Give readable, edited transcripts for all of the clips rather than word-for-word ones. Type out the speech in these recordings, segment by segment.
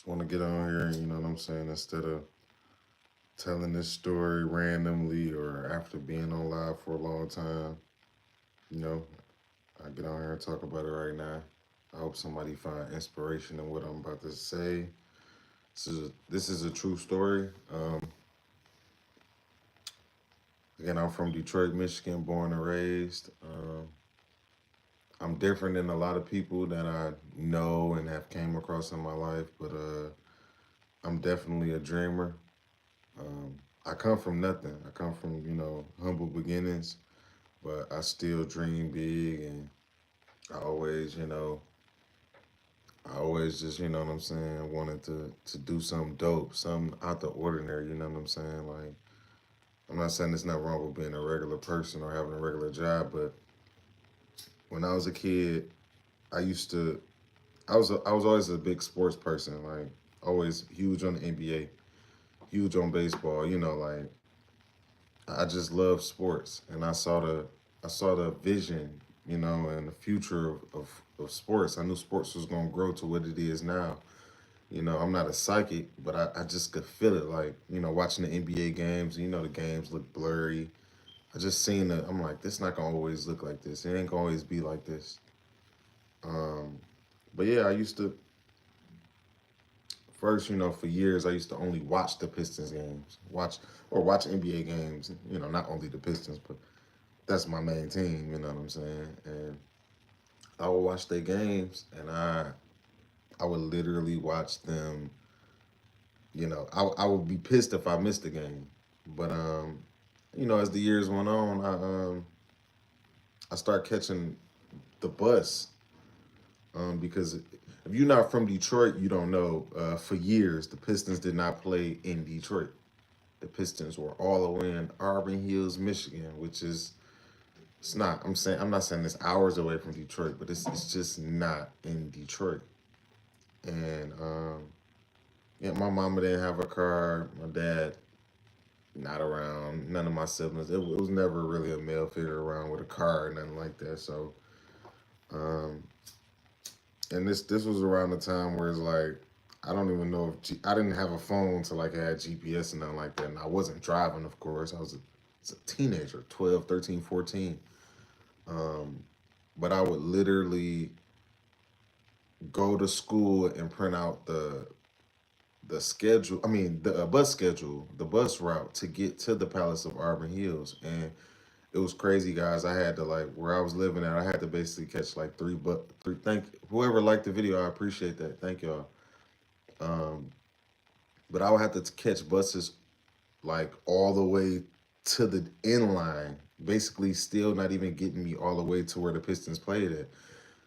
Just want to get on here, you know what I'm saying, instead of telling this story randomly or after being on live for a long time. You know, I get on here and talk about it right now. I hope somebody find inspiration in what I'm about to say. This is a true story. Again, I'm from Detroit, Michigan, born and raised. I'm different than a lot of people that I know and have came across in my life, but I'm definitely a dreamer. I come from nothing. I come from humble beginnings, but I still dream big, and I always I always just what I'm saying wanted to do something dope, something out the ordinary. You know what I'm saying? Like I'm not saying there's nothing wrong with being a regular person or having a regular job, but when I was a kid, I used to I was always a big sports person, like always huge on the NBA, huge on baseball. Like I just love sports, and I saw the vision, and the future of sports. I knew sports was gonna grow to what it is now. I'm not a psychic, but I just could feel it. Like watching the NBA games. The games look blurry. I just seen it. I'm like, this not gonna always look like this. It ain't gonna always be like this. Um, but yeah, I used to first, for years, I used to only watch the Pistons games, watch NBA games. Not only the Pistons, but that's my main team. You know what I'm saying? And I would watch their games, and I would literally watch them. I would be pissed if I missed the game, but as the years went on, I start catching the bus, because if you're not from Detroit, you don't know. For years, the Pistons did not play in Detroit. The Pistons were all the way in Auburn Hills, Michigan, which is it's not. I'm not saying it's hours away from Detroit, but it's just not in Detroit. And yeah, my mama didn't have a car. My dad not around. None of my siblings. It was never really a male figure around with a car or nothing like that. So, um, and this was around the time where it's like I don't even know if I didn't have a phone to like I had GPS and nothing like that, and I wasn't driving. Of course, I was a teenager, 12, 13, 14. Um, but I would literally go to school and print out the schedule. I mean, the bus schedule, the bus route to get to the Palace of Auburn Hills, and it was crazy, guys. I had to like where I was living at. I had to basically catch like three. Thank whoever liked the video. I appreciate that. Thank y'all. Um, but I would have to catch buses like all the way to the end line. Basically, still not even getting me all the way to where the Pistons played at.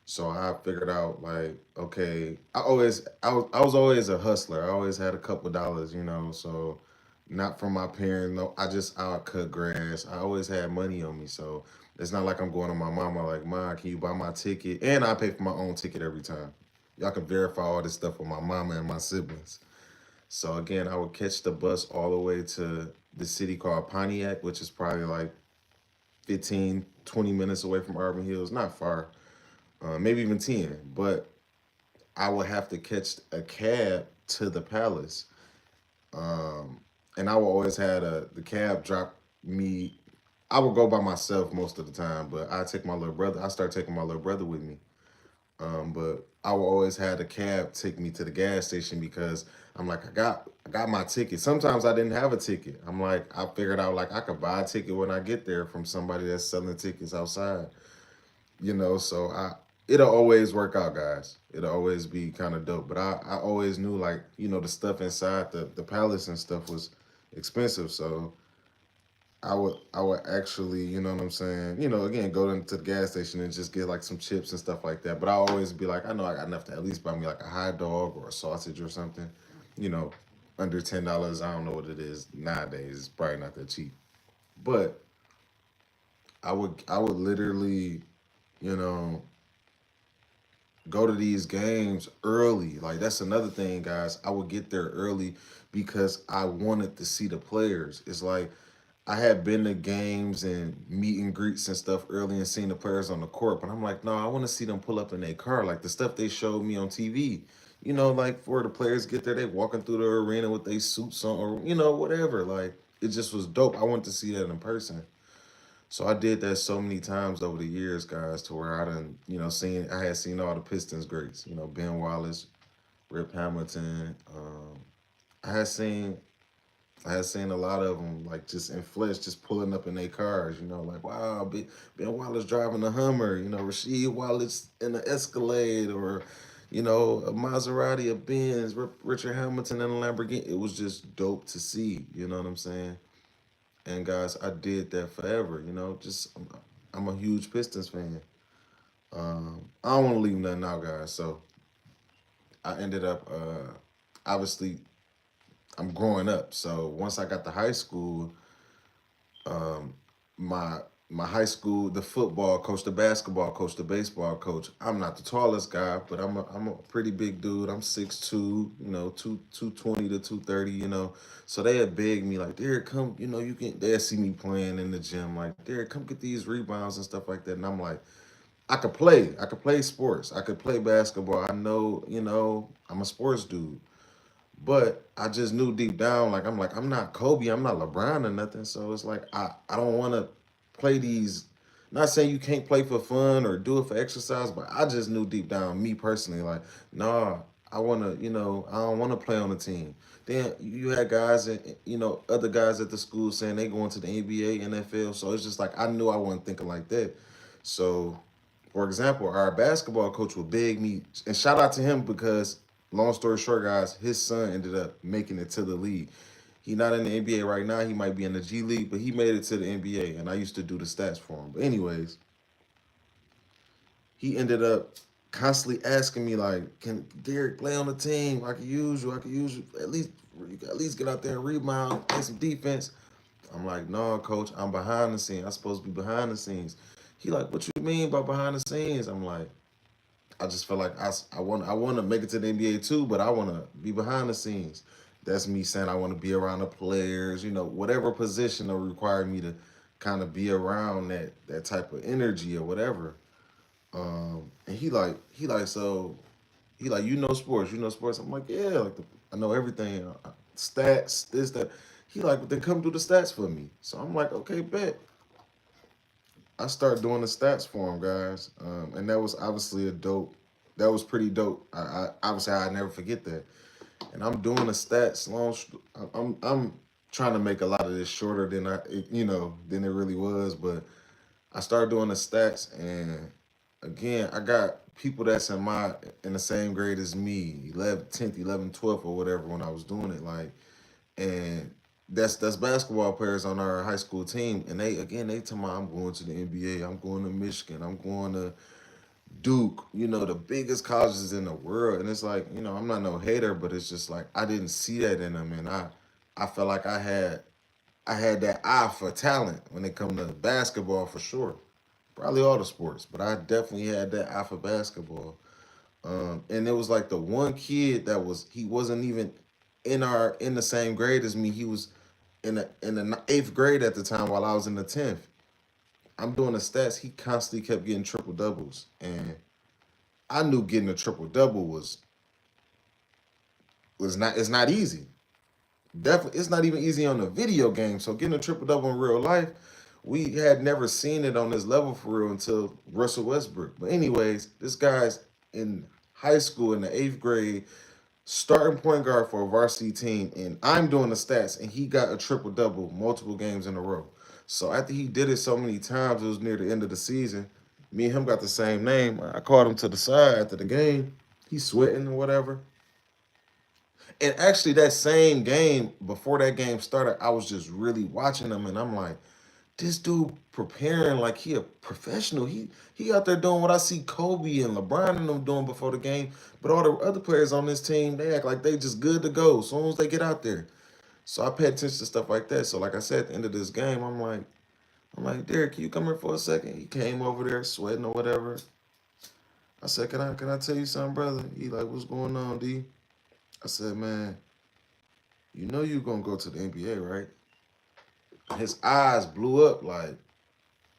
So I figured out like, okay, I was always a hustler. I always had a couple dollars, so not from my parents. No, I cut grass. I always had money on me. So it's not like I'm going to my mama like, Ma, can you buy my ticket? And I pay for my own ticket every time. Y'all can verify all this stuff with my mama and my siblings. So again, I would catch the bus all the way to the city called Pontiac, which is probably like 15, 20 minutes away from Auburn Hills. Not far, maybe even 10. But I would have to catch a cab to the palace. Um, and I would always had the cab drop me. I would go by myself most of the time, but I take my little brother. I start taking my little brother with me. But I would always have a cab take me to the gas station because I'm like, I got my ticket. Sometimes I didn't have a ticket. I'm like, I figured out like I could buy a ticket when I get there from somebody that's selling tickets outside. So it'll always work out, guys. It'll always be kind of dope. But I always knew like, the stuff inside the palace and stuff was expensive. So I would actually, you know what I'm saying, again, go into the gas station and just get like some chips and stuff like that. But I always be like, I know I got enough to at least buy me like a hot dog or a sausage or something, you know, under $10. I don't know what it is nowadays. It's probably not that cheap. But I would literally, you know, go to these games early. Like that's another thing, guys. I would get there early because I wanted to see the players. It's like I had been to games and meet and greets and stuff early and seen the players on the court, but I'm like, no, I want to see them pull up in their car, like the stuff they showed me on TV. you know, like before the players get there, they walking through the arena with their suits on, or you know, whatever. Like it just was dope. I wanted to see that in person. So I did that so many times over the years, guys, to where I done, you know, I had seen all the Pistons greats, you know, Ben Wallace, Rip Hamilton. I had seen I had seen a lot of them, like just in flesh, just pulling up in their cars. You know, like wow, Ben Wallace driving a Hummer. You know, Rasheed Wallace in an Escalade, or you know, a Maserati, a Benz, Richard Hamilton in a Lamborghini. It was just dope to see. You know what I'm saying? And guys, I did that forever. You know, I'm a huge Pistons fan. I don't want to leave nothing out, guys. So I ended up obviously I'm growing up. So once I got to high school, um, my my high school, the football coach, the basketball coach, the baseball coach. I'm not the tallest guy, but I'm a pretty big dude. I'm 6'2", you know, 220 to 230, you know. So they had begged me like, Derek, come, you know, you can. They see me playing in the gym, like, Derek, come get these rebounds and stuff like that. And I'm like, I could play. I could play sports. I could play basketball. I know, you know, I'm a sports dude. But I just knew deep down, like I'm not Kobe, I'm not LeBron or nothing. So it's like I don't want to play these. Not saying you can't play for fun or do it for exercise, but I just knew deep down, me personally, like nah, I want to, you know, I don't want to play on the team. Then you had guys, and you know, other guys at the school saying they going to the NBA, NFL. So it's just like I knew I wasn't thinking like that. So for example, our basketball coach would beg me, and shout out to him because, long story short, guys, his son ended up making it to the league. He not in the NBA right now. He might be in the G League, but he made it to the NBA, and I used to do the stats for him. But anyways, he ended up constantly asking me like, "Can Derek play on the team? I could use you. I could use you at least. You could at least get out there and rebound, play some defense." I'm like, "No, coach, I'm behind the scenes. I'm supposed to be behind the scenes." He like, "What you mean by behind the scenes?" I'm like, I just feel like I want to make it to the NBA too, but I want to be behind the scenes. That's me saying I want to be around the players, you know, whatever position will require me to kind of be around that type of energy or whatever. And he like, you know sports. I'm like, yeah, like I know everything, stats, this that. He like, but then come do the stats for me. So I'm like, okay, bet. I started doing the stats for him, guys, and that was obviously a dope. That was pretty dope. I obviously I never forget that. And I'm doing the stats long. I'm trying to make a lot of this shorter than than it really was. But I started doing the stats, and again, I got people that's in the same grade as me, 11th, 10th, 11th, 12th, or whatever when I was doing it. Like, and that's basketball players on our high school team, and they tell me I'm going to the NBA, I'm going to Michigan, I'm going to Duke, you know, the biggest colleges in the world, and it's like, you know, I'm not no hater, but it's just like I didn't see that in them, and I felt like I had that eye for talent when it come to basketball for sure, probably all the sports, but I definitely had that eye for basketball. And it was like the one kid he wasn't even in the same grade as me. He was in the eighth grade at the time while I was in the 10th. I'm doing the stats. He constantly kept getting triple doubles, and I knew getting a triple double was not it's not easy. Definitely, it's not even easy on the video game. So getting a triple double in real life, we had never seen it on this level for real until Russell Westbrook. But anyways, this guy's in high school in the eighth grade, starting point guard for a varsity team, and I'm doing the stats, and he got a triple double multiple games in a row. So after he did it so many times, it was near the end of the season. Me and him got the same name. I called him to the side after the game. He's sweating or whatever. And actually, that same game, before that game started, I was just really watching him, and I'm like, this dude preparing like he a professional. He out there doing what I see Kobe and LeBron and them doing before the game. But all the other players on this team, they act like they just good to go as soon as they get out there. So I pay attention to stuff like that. So like I said, at the end of this game, I'm like, Derek, can you come here for a second? He came over there sweating or whatever. I said, can I tell you something, brother? He like, what's going on, D? I said, man, you know you gonna go to the NBA, right? His eyes blew up like,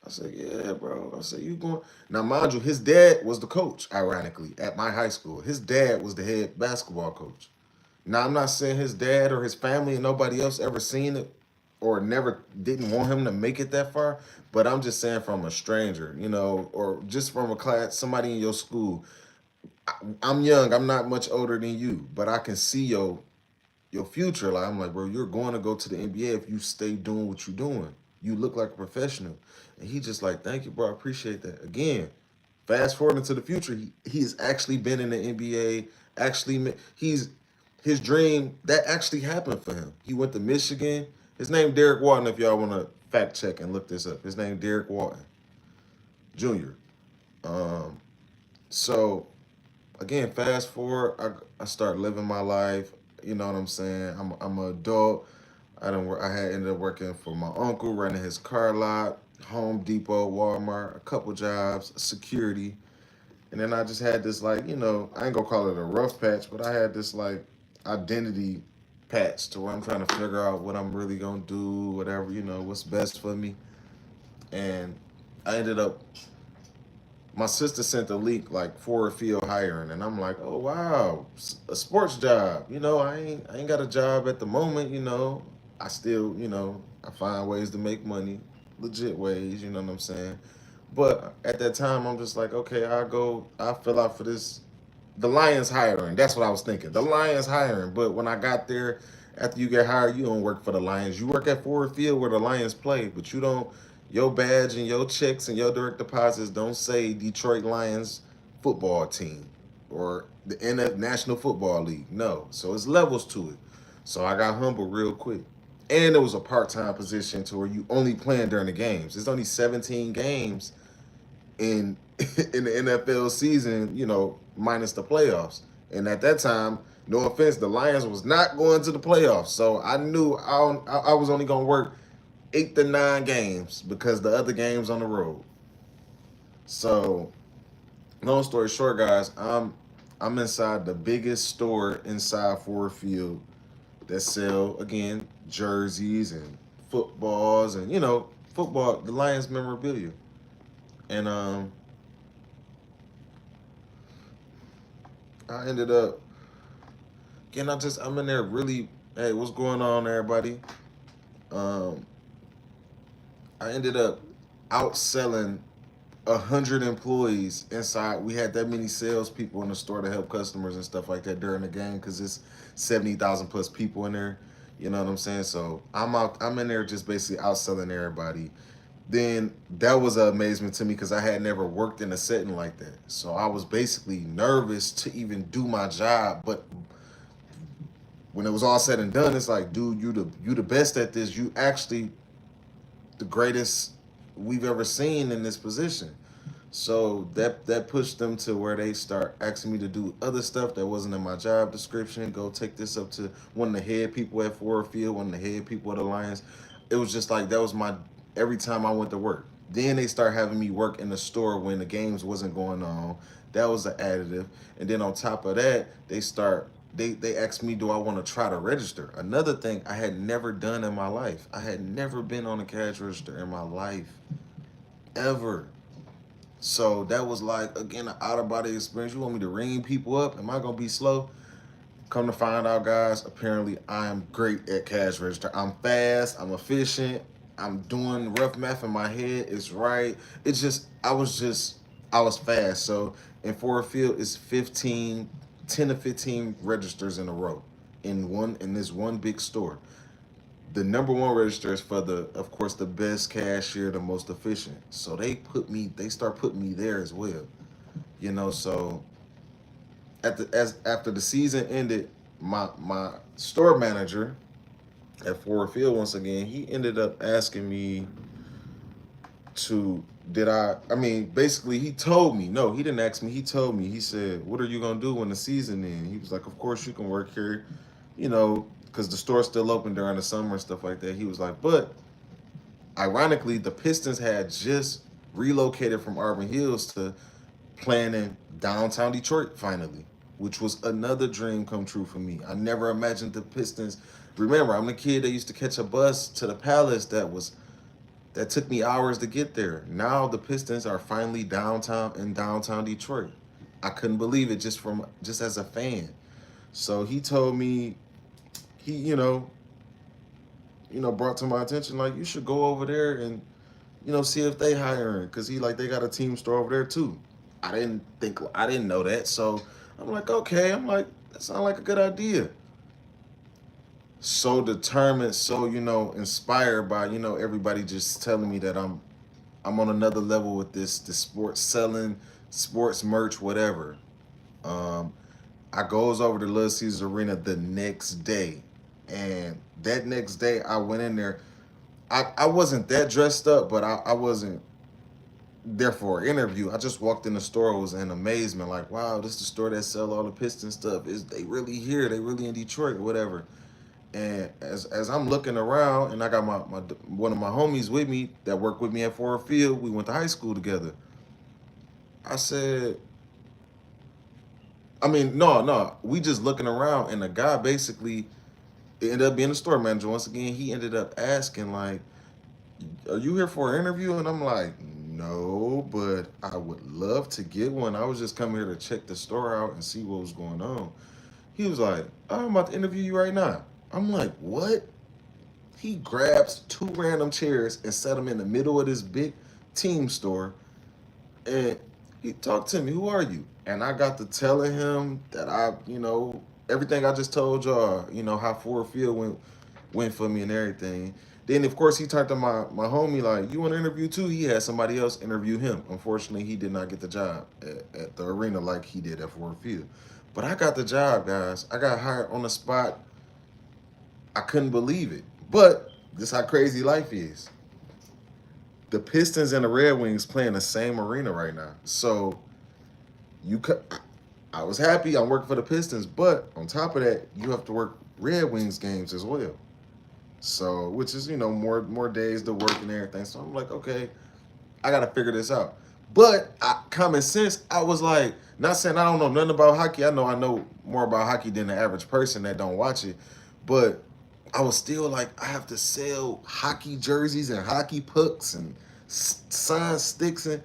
I said, yeah, bro. I said, you going? Now, mind you, his dad was the coach, ironically, at my high school. His dad was the head basketball coach. Now, I'm not saying his dad or his family and nobody else ever seen it or never didn't want him to make it that far, but I'm just saying from a stranger, or just from a class, somebody in your school. I'm young. I'm not much older than you, but I can see your future. Like I'm like, bro, you're going to go to the NBA if you stay doing what you're doing. You look like a professional. And he just like, thank you, bro. I appreciate that. Again, fast forward into the future, he's actually been in the NBA. Actually, his dream that actually happened for him. He went to Michigan. His name Derek Walton. If y'all want to fact check and look this up, his name Derek Walton Jr. Um, so again, fast forward, I start living my life. You know what I'm saying? I'm an adult. I don't work. I had ended up working for my uncle, running his car lot, Home Depot, Walmart, a couple jobs, security, and then I just had this like, I ain't gonna call it a rough patch, but I had this like identity patch to where I'm trying to figure out what I'm really gonna do, whatever, what's best for me, and I ended up my sister sent a link like for a field hiring, and I'm like, oh wow, a sports job. I ain't got a job at the moment. I still, I find ways to make money, legit ways. You know what I'm saying? But at that time, I'm just like, okay, I fill out for this. The Lions hiring. That's what I was thinking. The Lions hiring. But when I got there, after you get hired, you don't work for the Lions. You work at Ford Field where the Lions play, but you don't. Your badge and your checks and your direct deposits don't say Detroit Lions football team or the National Football League. No. So it's levels to it. So I got humbled real quick. And it was a part-time position to where you only playing during the games. There's only 17 games in in the NFL season, minus the playoffs. And at that time, no offense, the Lions was not going to the playoffs. So I knew I was only going to work 8 to 9 games because the other games on the road. So, long story short, guys, I'm inside the biggest store inside Ford Field that sell again jerseys and footballs and football, the Lions memorabilia. And I ended up again. I'm in there really. Hey, what's going on, everybody? Um, I ended up outselling 100 employees inside. We had that many salespeople in the store to help customers and stuff like that during the game because it's 70,000 plus people in there. You know what I'm saying? So I'm in there just basically outselling everybody. Then that was an amazement to me because I had never worked in a setting like that. So I was basically nervous to even do my job. But when it was all said and done, it's like, dude, you the best at this. You actually the greatest we've ever seen in this position. So that pushed them to where they start asking me to do other stuff that wasn't in my job description. Go take this up to one of the head people at Ford Field, one of the head people at Alliance. It was just like that was my every time I went to work. Then they start having me work in the store when the games wasn't going on. That was an additive. And then on top of that, they asked me, do I want to try to register? Another thing I had never done in my life. I had never been on a cash register in my life. Ever. So that was like again an out of body experience. You want me to ring people up? Am I gonna be slow? Come to find out, guys, apparently I am great at cash register. I'm fast, I'm efficient, I'm doing rough math in my head. It's right. It's I was fast. So in Ford Field, it's 10 to 15 registers in a row in this one big store. The number one register is for of course, the best cashier, the most efficient. So they start putting me there as well. So after the season ended, my store manager at Ford Field once again, he ended up asking me to basically he told me, no, he didn't ask me, he told me, he said, what are you gonna do when the season ends? He was like, of course you can work here, because the store's still open during the summer and stuff like that. He was like, but ironically, the Pistons had just relocated from Auburn Hills to playing in downtown Detroit finally, which was another dream come true for me. I never imagined the Pistons. Remember, I'm the kid that used to catch a bus to the Palace that took me hours to get there. Now the Pistons are finally downtown in downtown Detroit. I couldn't believe it just as a fan. So he told me he brought to my attention like you should go over there and see if they hiring because he like they got a team store over there too. I didn't know that, so I'm like okay. I'm like that sounds like a good idea. So determined, so inspired by everybody just telling me that I'm on another level with this sports selling, sports merch, whatever. Um, I goes over to Little Caesars Arena the next day, and that next day I went in there. I wasn't that dressed up, but I wasn't there for an interview. I just walked in the store, was in amazement, like, wow, this is the store that sell all the Piston stuff. Is they really here? They really in Detroit or whatever. And as I'm looking around, and I got my one of my homies with me that worked with me at Ford Field. We went to high school together. I said, I mean, no, we just looking around, and the guy basically ended up being the store manager. Once again, he ended up asking like, "Are you here for an interview?" And I'm like, "No, but I would love to get one. I was just coming here to check the store out and see what was going on." He was like, "I'm about to interview you right now." I'm like, "What?" He grabs two random chairs and set them in the middle of this big team store. And he talked to me, "Who are you?" And I got to telling him that everything I just told y'all, how Ford Field went for me and everything. Then of course he talked to my homie like, "You want to interview too?" He had somebody else interview him. Unfortunately, he did not get the job at the arena like he did at Ford Field. But I got the job, guys. I got hired on the spot. I couldn't believe it. But this how crazy life is. The Pistons and the Red Wings play in the same arena right now. So you could I was happy I'm working for the Pistons, but on top of that, you have to work Red Wings games as well. So which is, more days to work and everything. So I'm like, okay, I gotta figure this out. But common sense, I was like, not saying I don't know nothing about hockey. I know more about hockey than the average person that don't watch it. But I was still like, I have to sell hockey jerseys and hockey pucks and sign sticks and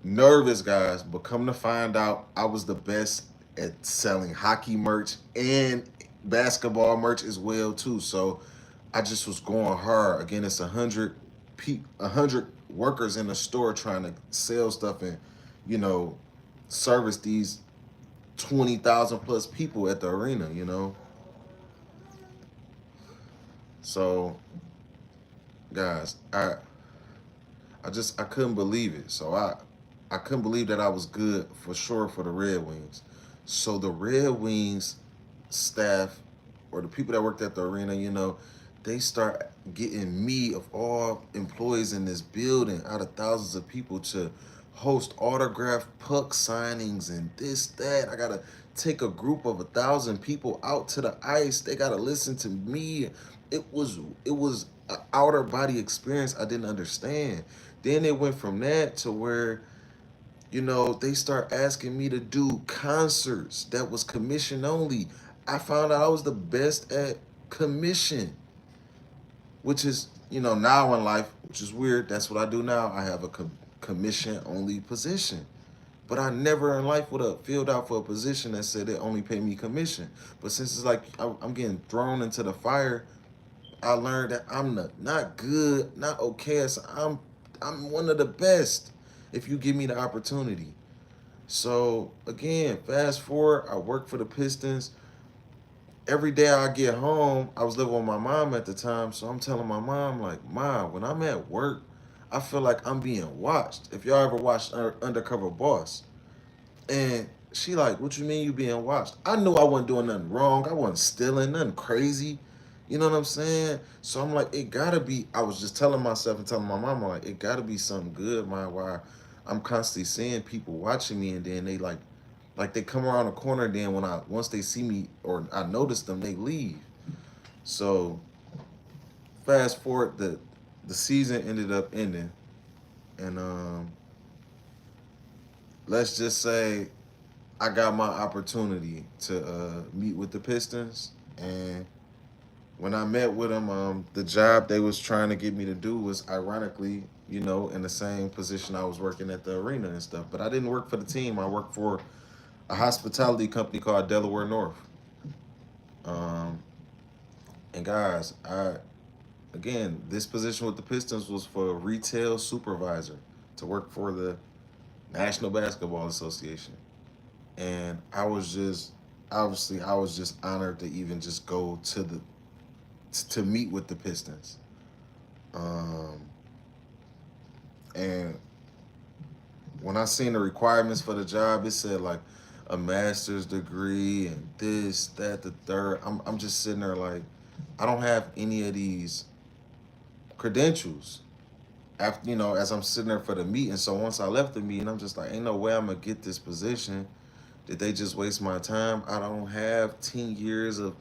nervous, guys. But come to find out, I was the best at selling hockey merch and basketball merch as well too. So I just was going hard. Again, it's 100 workers in the store trying to sell stuff and you know service these 20,000 plus people at the arena. So guys, I couldn't believe it. So I couldn't believe that I was good for sure for the Red Wings. So the Red Wings staff or the people that worked at the arena, they start getting me of all employees in this building out of thousands of people to host autograph puck signings and this, that. I gotta take a group of 1,000 people out to the ice. They gotta listen to me. It was an outer body experience I didn't understand. Then it went from that to where they start asking me to do concerts that was commission only. I found out I was the best at commission, which is, now in life, which is weird. That's what I do now. I have a commission only position. But I never in life would have filled out for a position that said they only pay me commission. But since it's like I'm getting thrown into the fire, I learned that I'm not good, not okay. So I'm one of the best if you give me the opportunity. So again, fast forward, I work for the Pistons. Every day I get home, I was living with my mom at the time, so I'm telling my mom, like, "Mom, when I'm at work, I feel like I'm being watched." If y'all ever watched Undercover Boss, and she like, "What you mean you being watched?" I knew I wasn't doing nothing wrong. I wasn't stealing nothing crazy. You know what I'm saying? So I'm like, it gotta be. I was just telling myself and telling my mama, like, it gotta be something good, man. Why I'm constantly seeing people watching me, and then they like they come around the corner. Then once they see me or I notice them, they leave. So fast forward, the season ended up ending, and let's just say I got my opportunity to meet with the Pistons, and when I met with them, the job they was trying to get me to do was ironically, in the same position I was working at the arena and stuff. But I didn't work for the team. I worked for a hospitality company called Delaware North. Um, and guys, again, this position with the Pistons was for a retail supervisor to work for the National Basketball Association. And I was just obviously I was just honored to even just go to meet with the Pistons. Um, and when I seen the requirements for the job, it said like a master's degree and this, that, the third. I'm just sitting there like, I don't have any of these credentials. After as I'm sitting there for the meeting, so once I left the meeting, I'm just like, ain't no way I'm gonna get this position. Did they just waste my time? I don't have 10 years of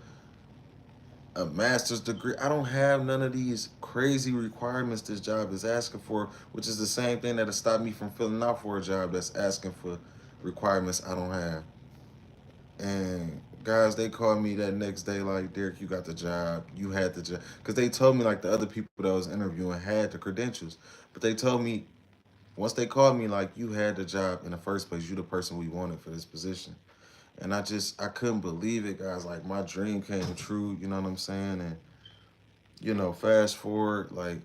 a master's degree. I don't have none of these crazy requirements this job is asking for, which is the same thing that'll stop me from filling out for a job that's asking for requirements I don't have. And guys, they called me that next day like, Derek, you got the job. You had the job. Because they told me like the other people that I was interviewing had the credentials. But they told me once they called me like, you had the job in the first place. You the person we wanted for this position. And I couldn't believe it, guys. Like my dream came true, you know what I'm saying? And fast forward, like,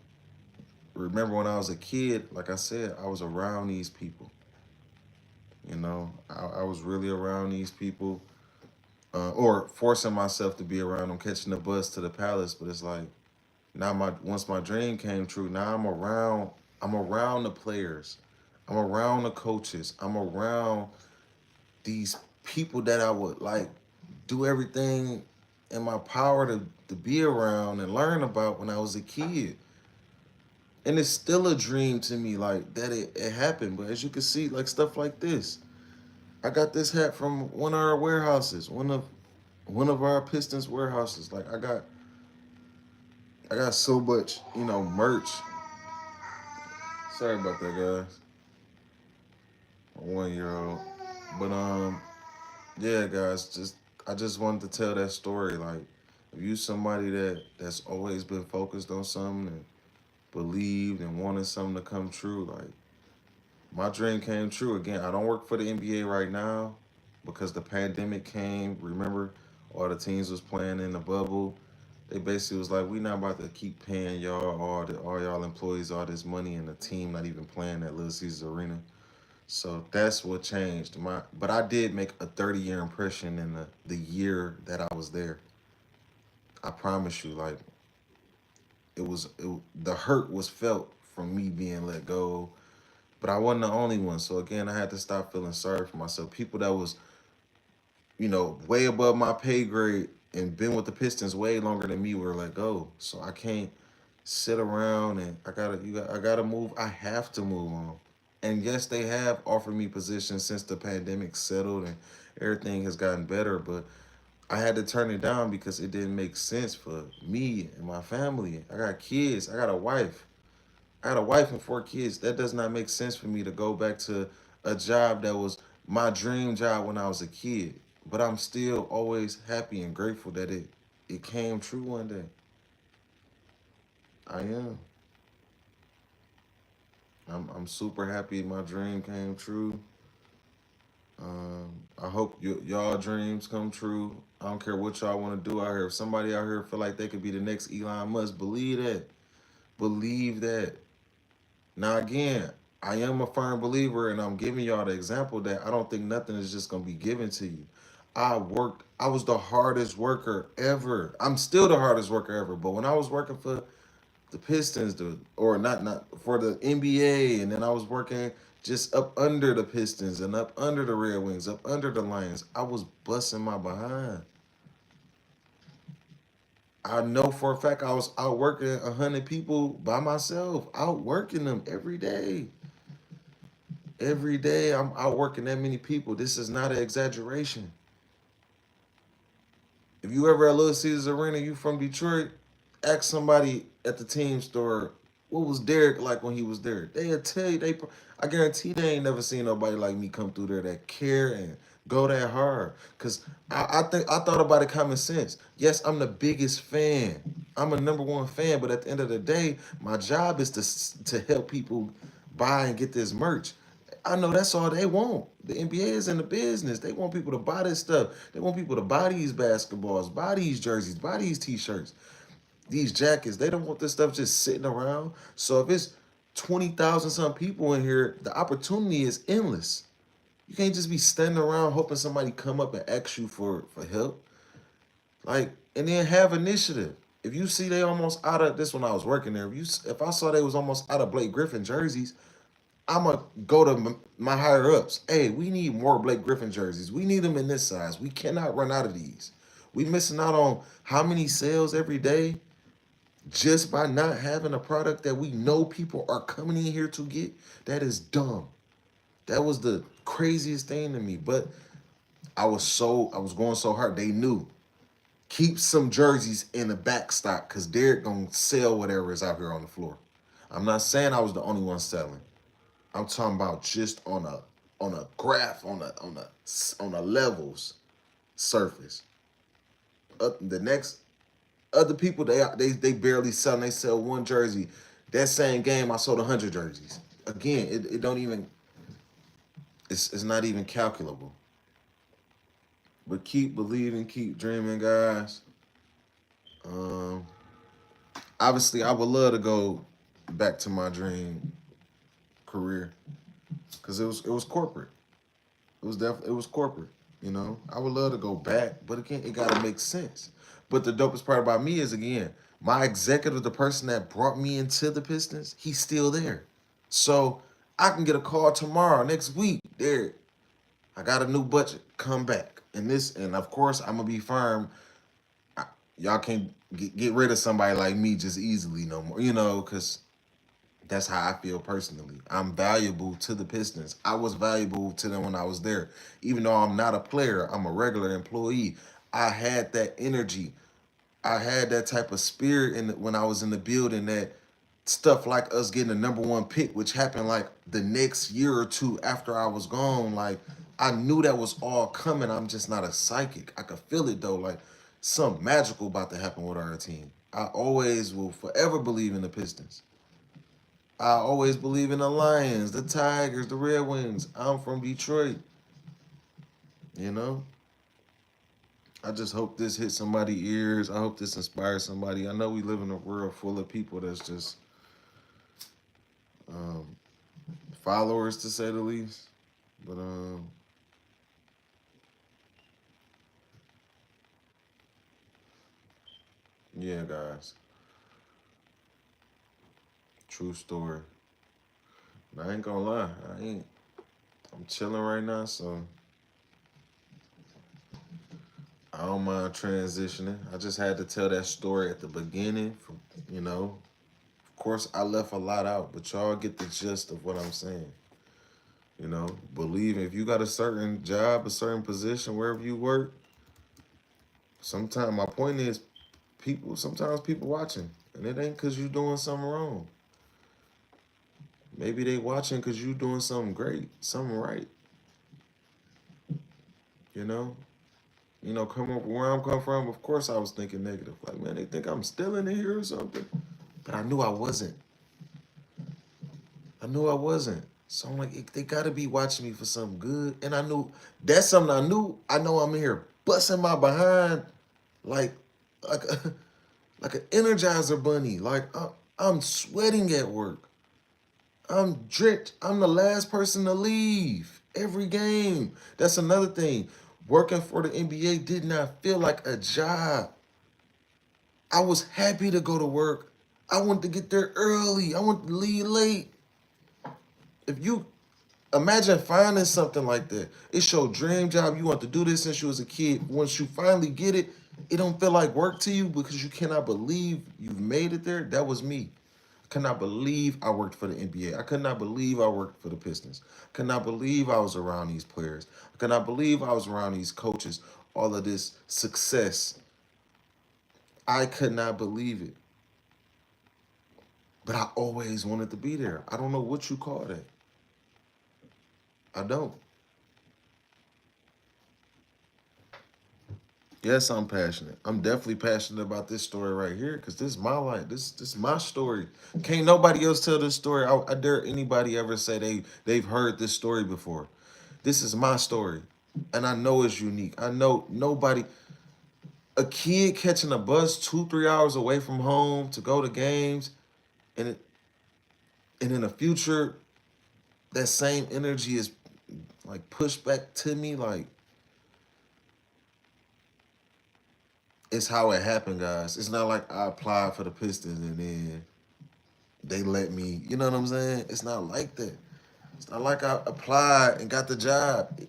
remember when I was a kid, like I said, I was around these people. I was really around these people, or forcing myself to be around them, catching the bus to the palace. But it's like now once my dream came true, now I'm around the players, I'm around the coaches, I'm around these people that I would like do everything in my power to be around and learn about when I was a kid. And it's still a dream to me, like that it happened. But as you can see, like stuff like this, I got this hat from one of our warehouses, one of our Pistons warehouses. Like I got so much, merch. Sorry about that, guys. A 1 year old. But yeah, guys, I just wanted to tell that story. Like, if you somebody that's always been focused on something and believed and wanted something to come true, like my dream came true. Again, I don't work for the NBA right now because the pandemic came. Remember, all the teams was playing in the bubble. They basically was like, we not about to keep paying y'all all y'all employees all this money and the team not even playing at Little Caesars Arena. So that's what changed. But I did make a 30-year impression in the year that I was there. I promise you, like the hurt was felt from me being let go, but I wasn't the only one. So again, I had to stop feeling sorry for myself. People that was, way above my pay grade and been with the Pistons way longer than me were let go. So I can't sit around and I gotta move. I have to move on. And yes, they have offered me positions since the pandemic settled and everything has gotten better, but I had to turn it down because it didn't make sense for me and my family. I got kids. I got a wife. I had a wife and 4 kids. That does not make sense for me to go back to a job that was my dream job when I was a kid. But I'm still always happy and grateful that it came true one day. I am. I'm super happy my dream came true. I hope y'all dreams come true. I don't care what y'all want to do out here. If somebody out here feel like they could be the next Elon Musk, believe that. Believe that. Now again, I am a firm believer, and I'm giving y'all the example that I don't think nothing is just gonna be given to you. I worked. I was the hardest worker ever. I'm still the hardest worker ever. But when I was working for the Pistons, or not for the NBA, and then I was working just up under the Pistons and up under the Red Wings, up under the Lions, I was busting my behind. I know for a fact I was outworking 100 people by myself, outworking them every day. Every day I'm outworking that many people. This is not an exaggeration. If you ever at Little Caesars Arena, you from Detroit, ask somebody at the team store what was Derek like when he was there? They'll tell you. I guarantee they ain't never seen nobody like me come through there that care and go that hard. Cause I thought about it common sense. Yes, I'm the biggest fan. I'm a number one fan, but at the end of the day, my job is to help people buy and get this merch. I know that's all they want. The NBA is in the business. They want people to buy this stuff. They want people to buy these basketballs, buy these jerseys, buy these t-shirts, these jackets. They don't want this stuff just sitting around. So if it's 20,000 some people in here, the opportunity is endless. You can't just be standing around hoping somebody come up and ask you for help. Like, and then have initiative. If you see they almost out of this when I was working there, if I saw they was almost out of Blake Griffin jerseys, I'ma go to my higher ups. Hey, we need more Blake Griffin jerseys. We need them in this size. We cannot run out of these. We missing out on how many sales every day just by not having a product that we know people are coming in here to get. That is dumb. That was the craziest thing to me. But I was going so hard. They knew. Keep some jerseys in the back stock because Derek gonna sell whatever is out here on the floor. I'm not saying I was the only one selling. I'm talking about just on a graph on a levels surface. The next other people they barely sell. They sell one jersey. That same game I sold 100 jerseys. Again, it don't even. It's not even calculable. But keep believing, keep dreaming, guys. Um, Obviously, I would love to go back to my dream career because it was corporate. It was corporate. You know, I would love to go back, but again, it gotta make sense. But the dopest part about me is again, my executive, the person that brought me into the Pistons, he's still there. So I can get a call tomorrow, next week. There, I got a new budget. Come back. And of course, I'm gonna be firm. Y'all can't get rid of somebody like me just easily no more. Because that's how I feel personally. I'm valuable to the Pistons. I was valuable to them when I was there. Even though I'm not a player, I'm a regular employee. I had that energy. I had that type of spirit when I was in the building that stuff like us getting the number one pick, which happened like the next year or two after I was gone. Like I knew that was all coming. I'm just not a psychic. I could feel it though. Like something magical about to happen with our team. I always will forever believe in the Pistons. I always believe in the Lions, the Tigers, the Red Wings. I'm from Detroit. You know, I just hope this hits somebody's ears. I hope this inspires somebody. I know we live in a world full of people that's just um, followers, to say the least. But yeah, guys, true story. I ain't gonna lie. I ain't. I'm chilling right now, so I don't mind transitioning. I just had to tell that story at the beginning. Of course, I left a lot out, but y'all get the gist of what I'm saying. Believe if you got a certain job, a certain position, wherever you work. Sometimes my point is, sometimes people watching, and it ain't cause you doing something wrong. Maybe they watching cause you doing something great, something right. You know, come up where I'm coming from. Of course, I was thinking negative. Like, man, they think I'm still in here or something. But I knew I wasn't. I knew I wasn't. So I'm like, they gotta be watching me for something good. And I knew that's something I knew. I know I'm here busting my behind like like a, like an energizer bunny. Like I'm sweating at work. I'm drenched. I'm the last person to leave every game. That's another thing. Working for the NBA did not feel like a job. I was happy to go to work. I wanted to get there early. I wanted to leave late. If you imagine finding something like that, it's your dream job. You want to do this since you was a kid. Once you finally get it, it don't feel like work to you because you cannot believe you've made it there. That was me. I could not believe I worked for the NBA. I could not believe I worked for the Pistons. I could not believe I was around these players. I could not believe I was around these coaches. All of this success. I could not believe it. But I always wanted to be there. I don't know what you call that. I don't. Yes, I'm passionate. I'm definitely passionate about this story right here because this is my life. This is my story. Can't nobody else tell this story. I dare anybody ever say they've heard this story before. This is my story, and I know it's unique. I know nobody. A kid catching a bus 2 3 hours away from home to go to games, and and in the future, that same energy is like pushed back to me. Like it's how it happened, guys. It's not like I applied for the Pistons and then they let me, you know what I'm saying? It's not like that. It's not like I applied and got the job.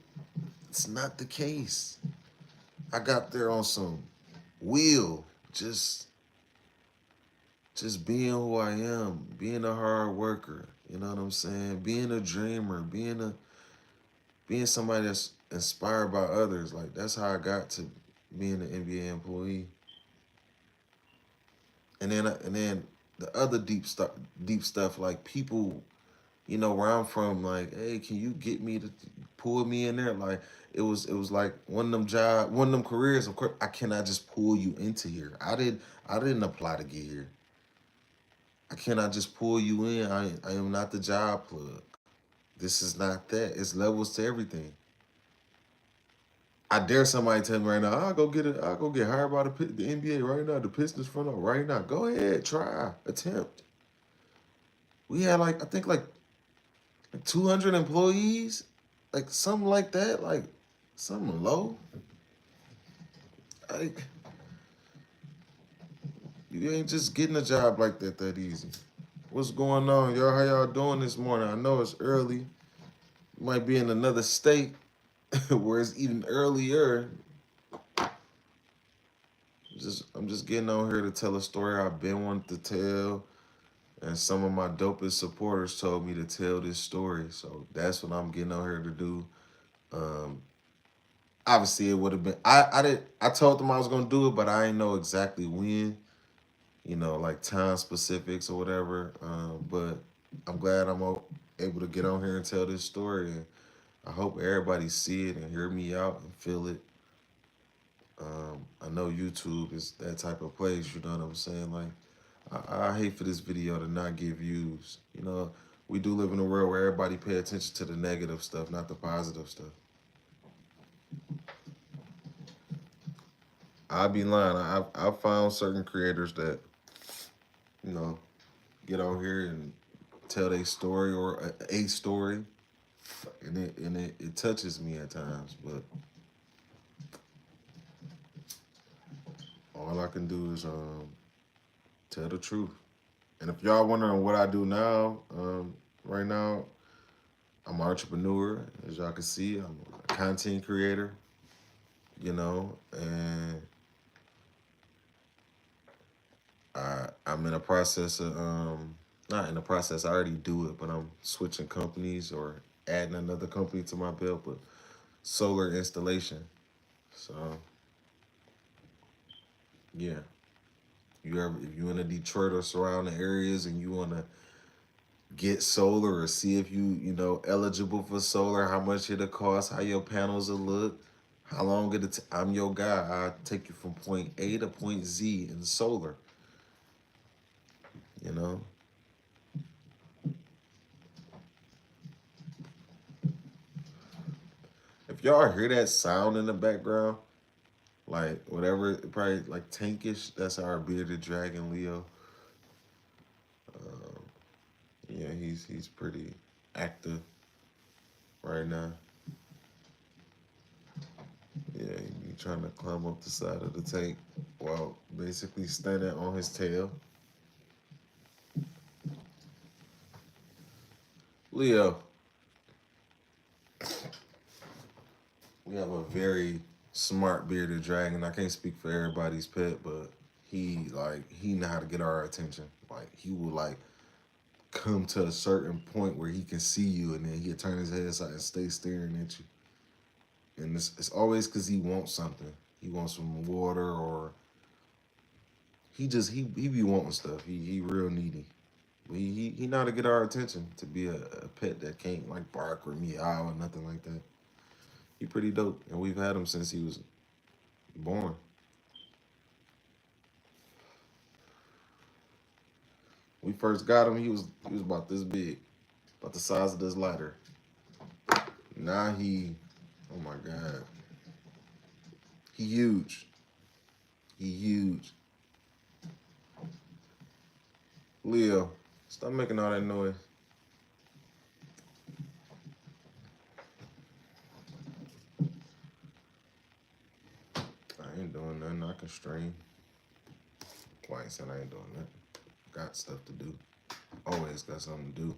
It's not the case. I got there on some will, just just being who I am, being a hard worker, you know what I'm saying? Being a dreamer, being somebody that's inspired by others. Like that's how I got to being an NBA employee. And then the other deep stuff like people, where I'm from, like, hey, can you get me to pull me in there? Like it was like one of them careers. Of course, I cannot just pull you into here. I didn't apply to get here. I cannot just pull you in. I am not the job plug. This is not that. It's levels to everything. I dare somebody tell me right now, I'll go get hired by the NBA right now, the Pistons front office right now. Go ahead, try, attempt. We had like I think like 200 employees, like something like that, like something low. Like you ain't just getting a job like that easy. What's going on, y'all? How y'all doing this morning? I know it's early. You might be in another state where it's even earlier. I'm just getting on here to tell a story I've been wanting to tell, and some of my dopest supporters told me to tell this story. So that's what I'm getting on here to do. Um, Obviously, it would have been. I told them I was gonna do it, but I didn't know exactly when. Like time specifics or whatever. But I'm glad able to get on here and tell this story, and I hope everybody see it and hear me out and feel it. I know YouTube is that type of place. You know what I'm saying? Like, I hate for this video to not get views. We do live in a world where everybody pay attention to the negative stuff, not the positive stuff. I'd be lying. I found certain creators that you know get on here and tell their story or a story, and it touches me at times. But all I can do is tell the truth. And if y'all wondering what I do now, right now I'm an entrepreneur. As y'all can see, I'm a content creator. And I'm in a process of not in the process. I already do it, but I'm switching companies or adding another company to my belt. But solar installation. So yeah, if you in the Detroit or surrounding areas and you want to get solar or see if you eligible for solar, how much it'll cost, how your panels will look, how long I'm your guy. I take you from point A to point Z in solar. You know, if y'all hear that sound in the background, like whatever, probably like tankish. That's our bearded dragon, Leo. Um, yeah, he's pretty active right now. Yeah, he trying to climb up the side of the tank while basically standing on his tail. Leo, we have a very smart bearded dragon. I can't speak for everybody's pet, but he know how to get our attention. Like he will like come to a certain point where he can see you, and then he'll turn his head aside and stay staring at you. And it's always because he wants something. He wants some water, or he be wanting stuff. He real needy. He know how to get our attention to be a pet that can't like bark or meow or nothing like that. He pretty dope, and we've had him since he was born. We first got him, he was about this big, about the size of this lighter. Now oh my god, he huge. He huge. Leo, stop making all that noise. I ain't doing nothing. I can stream. Why ain't saying I ain't doing nothing? Got stuff to do. Always got something to do.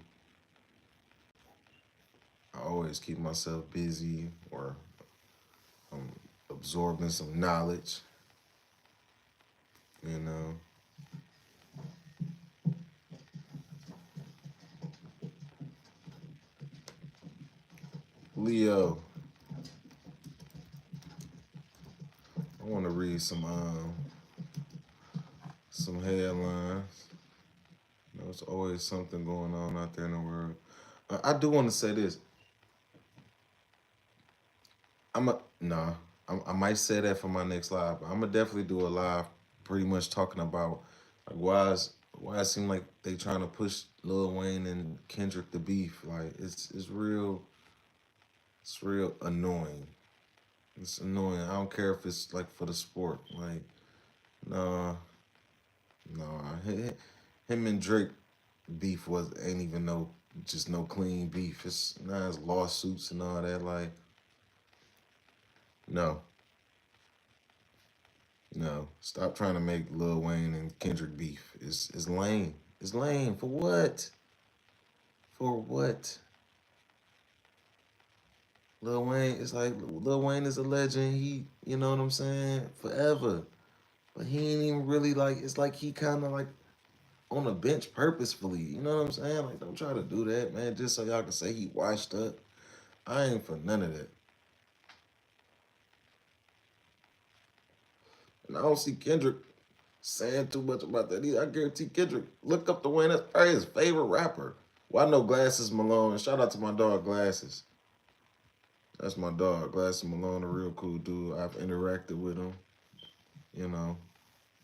I always keep myself busy or I'm absorbing some knowledge. You know. Leo, I want to read some headlines. You know, there's always something going on out there in the world. I do want to say this. I'm a nah. I might say that for my next live. But I'm gonna definitely do a live, pretty much talking about like why it seem like they trying to push Lil Wayne and Kendrick the beef. Like it's real annoying. It's annoying. I don't care if it's like for the sport. Like no, no. Him and Drake beef was ain't even no clean beef. It's now it's lawsuits and all that. Like no. No, stop trying to make Lil Wayne and Kendrick beef. It's lame. It's lame. For what? For what? Lil Wayne, it's like Lil Wayne is a legend. You know what I'm saying? Forever. But he ain't even really like, it's like he kind of like on the bench purposefully. You know what I'm saying? Like, don't try to do that, man, just so y'all can say he washed up. I ain't for none of that. And I don't see Kendrick saying too much about that either. I guarantee Kendrick, look up the Wayne. That's probably his favorite rapper. Well, I know Glasses Malone. And shout out to my dog Glasses. That's my dog. Glasses Malone, a real cool dude. I've interacted with him, you know.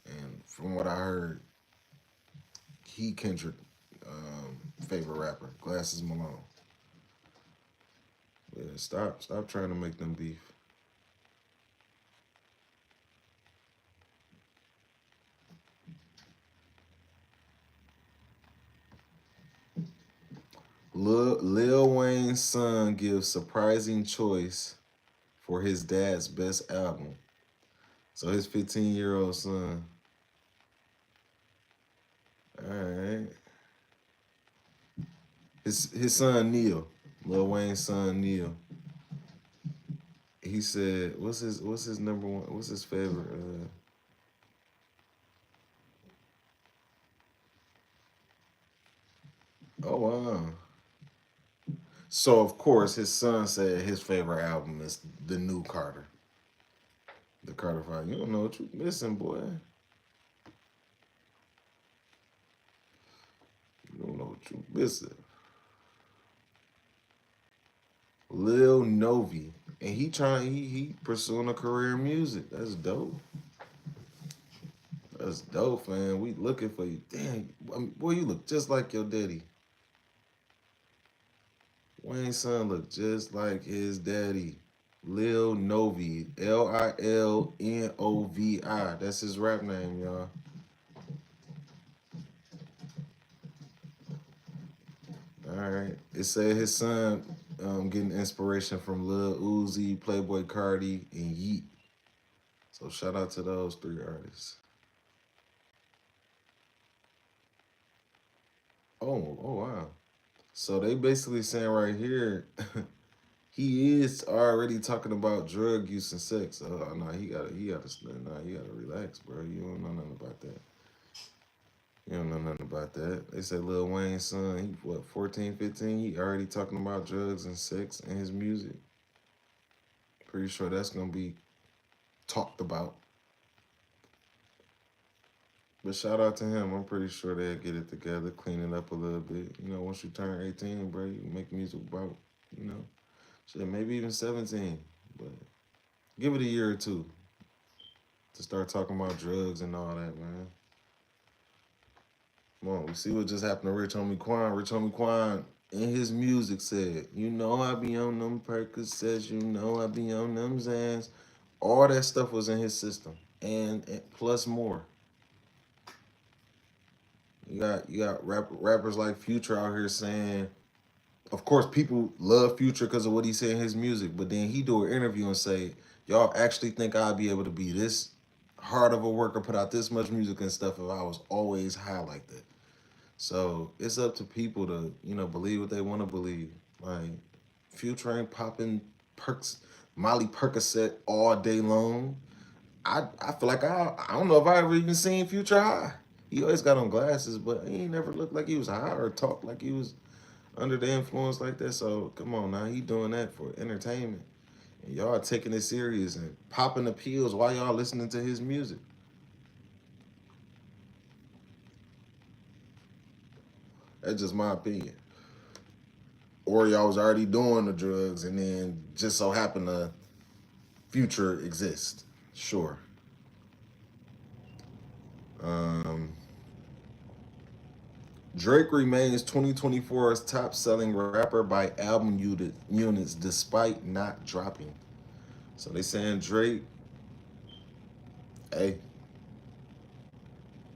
And from what I heard, he Kendrick favorite rapper. Glasses Malone. Yeah, stop trying to make them beef. Lil Wayne's son gives surprising choice for his dad's best album. So his 15-year-old son. All right. His son Neil. Lil Wayne's son Neil. He said, what's his number one? What's his favorite? Oh wow. So of course his son said his favorite album is the new Carter. The Carter Five. You don't know what you missing, boy. You don't know what you missing. Lil Novi. And he pursuing a career in music. That's dope. That's dope, man. We looking for you. Damn, boy, you look just like your daddy. Wayne's son look just like his daddy. Lil Novi. Lilnovi. That's his rap name, y'all. All right. It said his son getting inspiration from Lil Uzi, Playboy Cardi, and Yeet. So shout out to those three artists. Oh wow. So they basically saying right here, he is already talking about drug use and sex. Oh no, he gotta relax, bro. You don't know nothing about that. You don't know nothing about that. They say Lil Wayne's son, he what, 14, 15? He already talking about drugs and sex in his music. Pretty sure that's gonna be talked about. But shout out to him. I'm pretty sure they'll get it together, clean it up a little bit. You know, once you turn 18, bro, you make music about, you know, shit, maybe even 17. But give it a year or two to start talking about drugs and all that, man. Come on, we see what just happened to Rich Homie Quan. Rich Homie Quan in his music said, "You know I be on them Percocets, you know I be on them Zans." All that stuff was in his system, and plus more. You got rappers like Future out here saying, of course, people love Future because of what he said in his music, but then he do an interview and say, "Y'all actually think I'd be able to be this hard of a worker, put out this much music and stuff if I was always high like that?" So it's up to people to, believe what they want to believe. Like Future ain't popping perks, Molly Percocet all day long. I feel like I don't know if I ever even seen Future high. He always got on glasses, but he ain't never looked like he was high or talked like he was under the influence like that. So come on now, he doing that for entertainment. And y'all taking it serious and popping the pills while y'all listening to his music. That's just my opinion. Or y'all was already doing the drugs and then just so happened the Future exist. Sure. Um, Drake remains 2024's top selling rapper by album units despite not dropping. So they saying Drake, hey,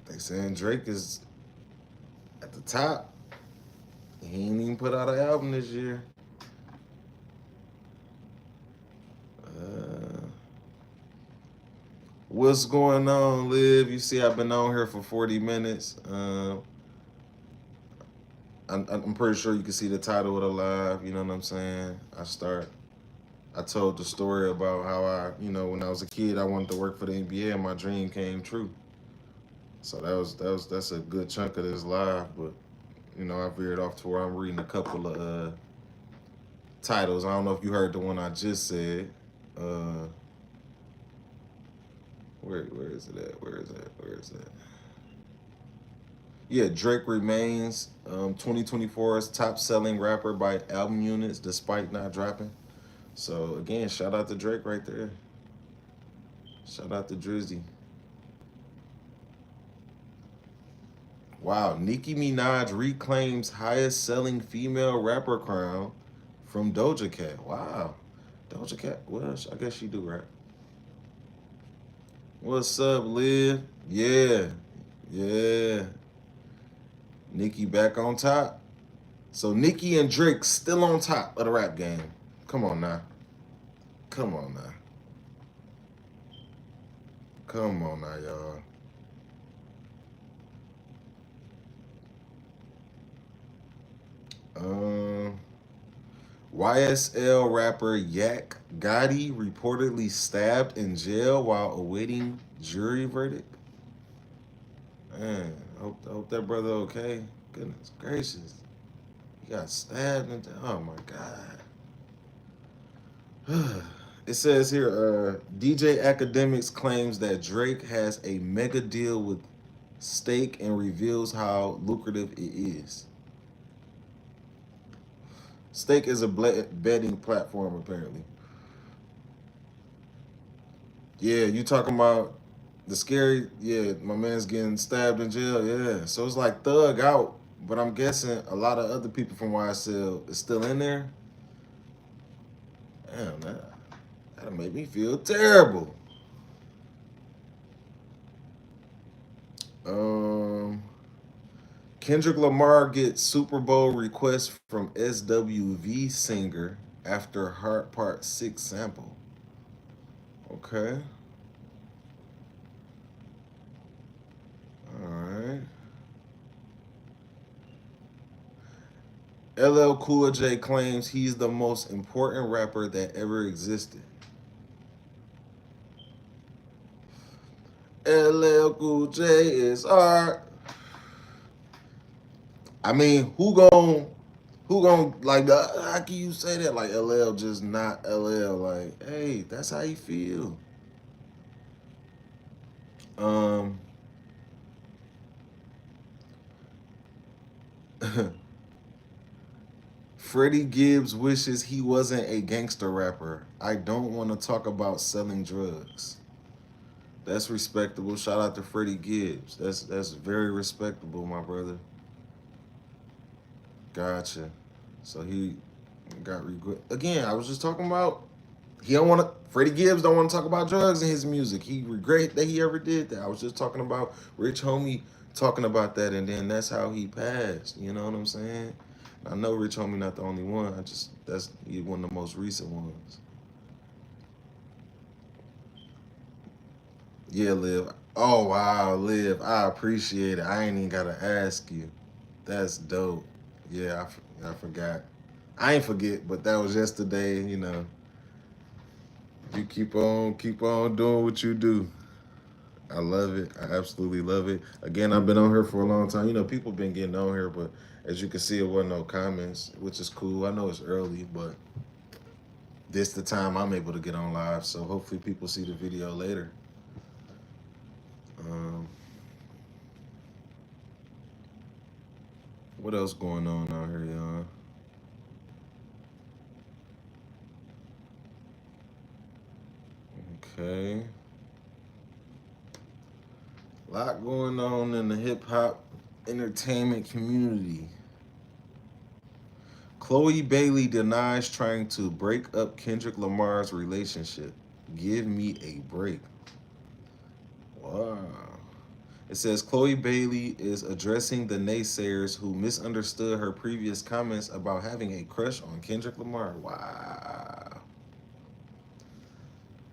they saying Drake is at the top. He ain't even put out an album this year. Uh, what's going on, Liv? You see, I've been on here for 40 minutes. I'm pretty sure you can see the title of the live. You know what I'm saying? I told the story about how when I was a kid, I wanted to work for the NBA, and my dream came true. So that's a good chunk of this live. But I veered off to where I'm reading a couple of titles. I don't know if you heard the one I just said. Uh, where is it at? Where is that? Where is that? Yeah, Drake remains 2024's top selling rapper by album units despite not dropping. So again, shout out to Drake right there. Shout out to Drizzy. Wow, Nicki Minaj reclaims highest selling female rapper crown from Doja Cat. Wow. Doja Cat, well, I guess she do rap. What's up, Liv? Yeah. Yeah. Nicki back on top. So Nicki and Drake still on top of the rap game. Come on now. Come on now. Come on now, y'all. Um, YSL rapper Yak Gotti reportedly stabbed in jail while awaiting jury verdict. Man, I hope that brother okay. Goodness gracious. He got stabbed and oh my god. It says here, DJ Academics claims that Drake has a mega deal with Stake and reveals how lucrative it is. Stake is a betting platform, apparently. Yeah, you talking about the scary? Yeah, my man's getting stabbed in jail. Yeah, so it's like Thug out, but I'm guessing a lot of other people from YSL is still in there. Damn, that'll make me feel terrible. Um, Kendrick Lamar gets Super Bowl request from SWV singer after Heart Part 6 sample. Okay. All right. LL Cool J claims he's the most important rapper that ever existed. LL Cool J is art. I mean, who gon' like how can you say that? Like LL just not LL. Like, hey, that's how you feel. Um Freddie Gibbs wishes he wasn't a gangster rapper. I don't want to talk about selling drugs. That's respectable. Shout out to Freddie Gibbs. That's very respectable, my brother. Gotcha. So he got regret. Again, I was just talking about he don't want to. Freddie Gibbs don't want to talk about drugs in his music. He regret that he ever did that. I was just talking about Rich Homie talking about that, and then that's how he passed. You know what I'm saying? I know Rich Homie not the only one. I just that's he one of the most recent ones. Yeah, Liv. Oh wow, Liv. I appreciate it. I ain't even gotta ask you. That's dope. Yeah, I forgot. I ain't forget, but that was yesterday. You know, you keep on doing what you do. I love it. I absolutely love it. Again, I've been on here for a long time. You know, people been getting on here, but as you can see, it wasn't no comments, which is cool. I know it's early, but this the time I'm able to get on live. So hopefully people see the video later. Um, what else going on out here, y'all? Okay. A lot going on in the hip hop entertainment community. Chloe Bailey denies trying to break up Kendrick Lamar's relationship. Give me a break. Wow. It says Chloe Bailey is addressing the naysayers who misunderstood her previous comments about having a crush on Kendrick Lamar. Wow.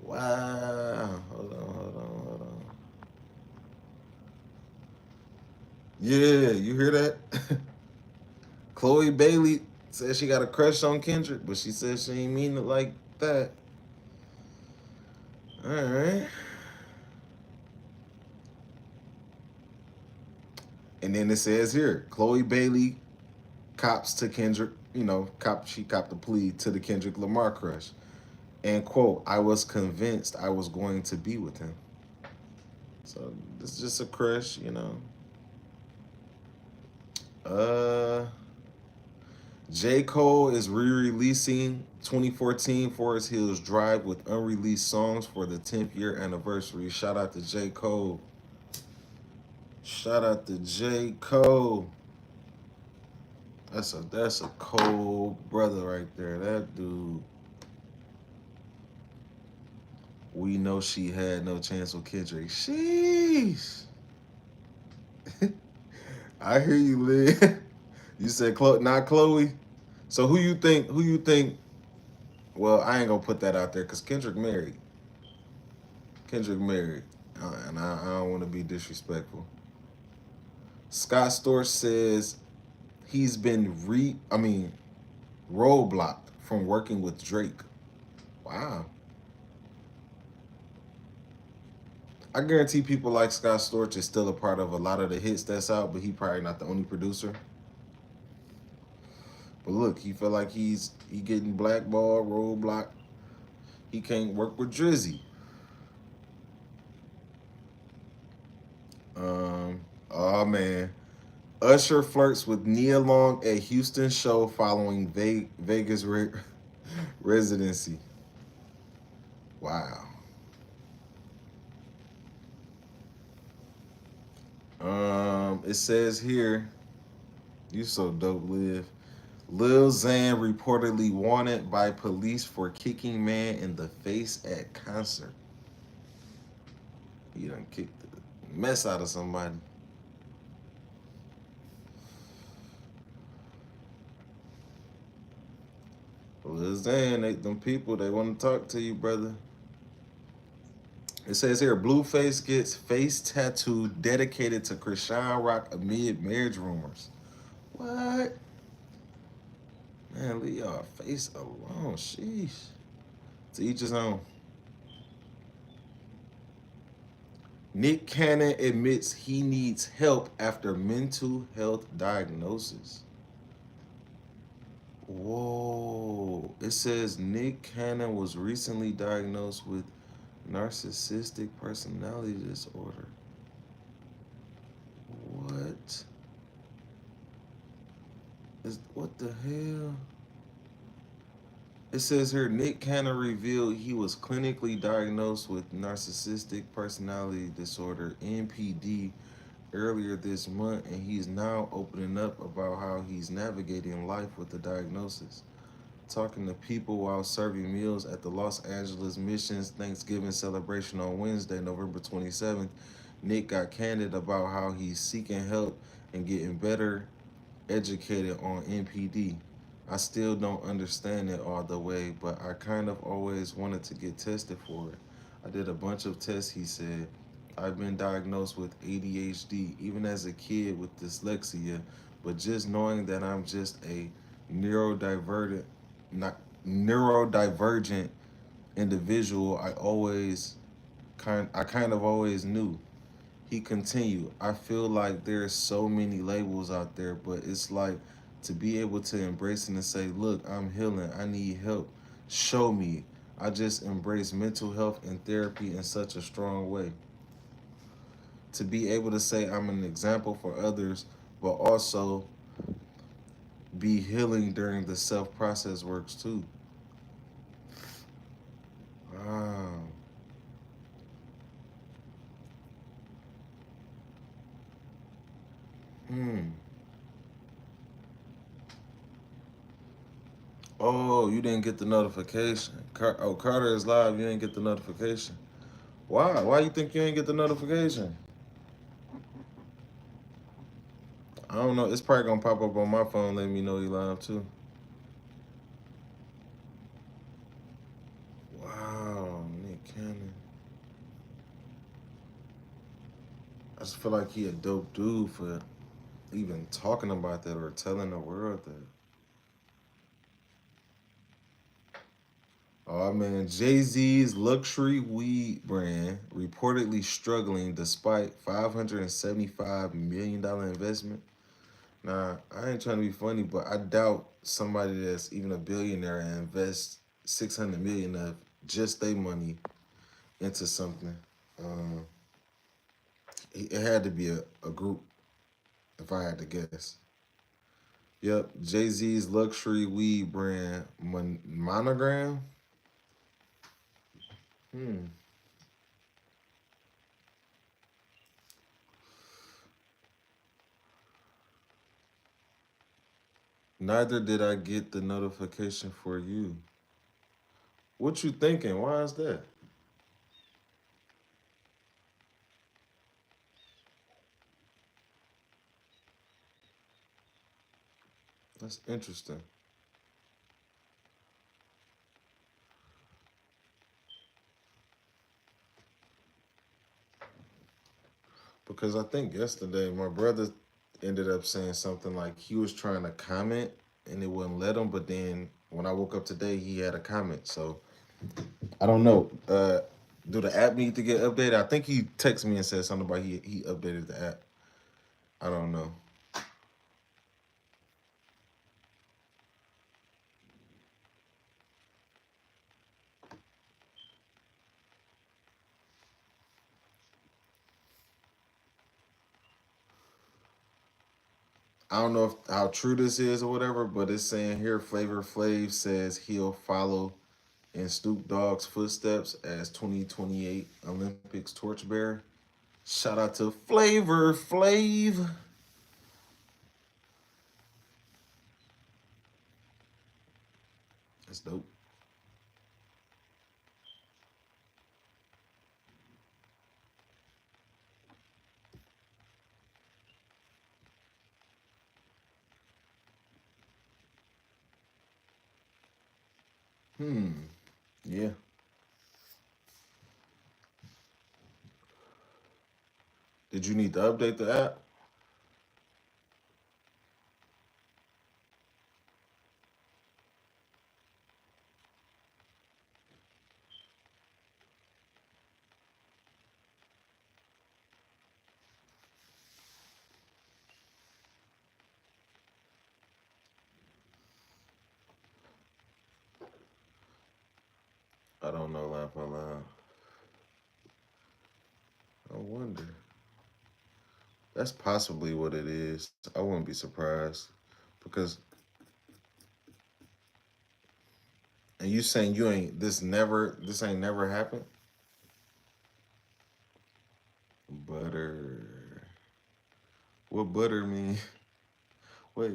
Wow. Hold on. Yeah, you hear that? Chloe Bailey says she got a crush on Kendrick, but she says she ain't mean it like that. All right. And then it says here, Chloe Bailey cops to Kendrick, she copped the plea to the Kendrick Lamar crush. And quote, I was convinced I was going to be with him. So this is just a crush. Uh J. Cole is re-releasing 2014 Forest Hills Drive with unreleased songs for the 10th year anniversary. Shout out to J. Cole. Shout out to J. Cole. That's a cold brother right there. That dude. We know she had no chance with Kendrick. Sheesh. I hear you, Lynn. You said not Chloe. So who you think? Well, I ain't gonna put that out there because Kendrick married. Kendrick married, and I don't want to be disrespectful. Scott Storch says he's been roadblocked from working with Drake. Wow. I guarantee people like Scott Storch is still a part of a lot of the hits that's out, but he probably not the only producer. But look, he feel like he getting blackballed, roadblocked. He can't work with Drizzy. Oh man. Usher flirts with Nia Long at Houston show following Vegas residency. Wow. It says here, you so dope, Liv. Lil Xan reportedly wanted by police for kicking man in the face at concert. He done kicked the mess out of somebody. Lil Xan, them people, they want to talk to you, brother. It says here, Blueface gets face tattoo dedicated to Krishan Rock amid marriage rumors. What? Man, leave your face alone. Sheesh. To each his own. Nick Cannon admits he needs help after mental health diagnosis. Whoa. It says Nick Cannon was recently diagnosed with narcissistic personality disorder. What? Is what the hell? It says here Nick Cannon revealed he was clinically diagnosed with narcissistic personality disorder (NPD) earlier this month, and he's now opening up about how he's navigating life with the diagnosis. Talking to people while serving meals at the Los Angeles Mission's Thanksgiving celebration on Wednesday, November 27th, Nick got candid about how he's seeking help and getting better educated on NPD. I still don't understand it all the way, but I kind of always wanted to get tested for it. I did a bunch of tests, he said. I've been diagnosed with ADHD, even as a kid with dyslexia, but just knowing that I'm just a neurodivergent, not neurodivergent individual, I kind of always knew. He continued, I feel like there's so many labels out there, but it's like to be able to embrace it and say, look, I'm healing, I need help. Show me. I just embrace mental health and therapy in such a strong way. To be able to say I'm an example for others, but also be healing during the self process works too. Wow. Hmm. Oh, you didn't get the notification. Carter is live. You didn't get the notification. Why? Why you think you ain't get the notification? I don't know. It's probably gonna pop up on my phone, letting me know you live too. Wow, Nick Cannon. I just feel like he a dope dude for even talking about that or telling the world that. Oh man, Jay Z's luxury weed brand reportedly struggling despite $575 million investment. Nah, I ain't trying to be funny, but I doubt somebody that's even a billionaire and invests 600 million of just their money into something. Um, it had to be a group, if I had to guess. Yep, Jay Z's luxury weed brand Monogram. Hmm. Neither did I get the notification for you. What you thinking? Why is that? That's interesting. Because I think yesterday my brother ended up saying something like he was trying to comment and it wouldn't let him, but then when I woke up today, he had a comment. So I don't know. Do the app need to get updated? I think he texted me and said something about he updated the app. I don't know. I don't know if how true this is or whatever, but it's saying here Flavor Flav says he'll follow in Snoop Dogg's footsteps as 2028 Olympics torchbearer. Shout out to Flavor Flav. That's dope. Hmm. Yeah. Did you need to update the app? I don't know, laugh out loud. I wonder. That's possibly what it is. I wouldn't be surprised because And you saying you ain't this ain't never happened? Butter. What butter mean? Wait.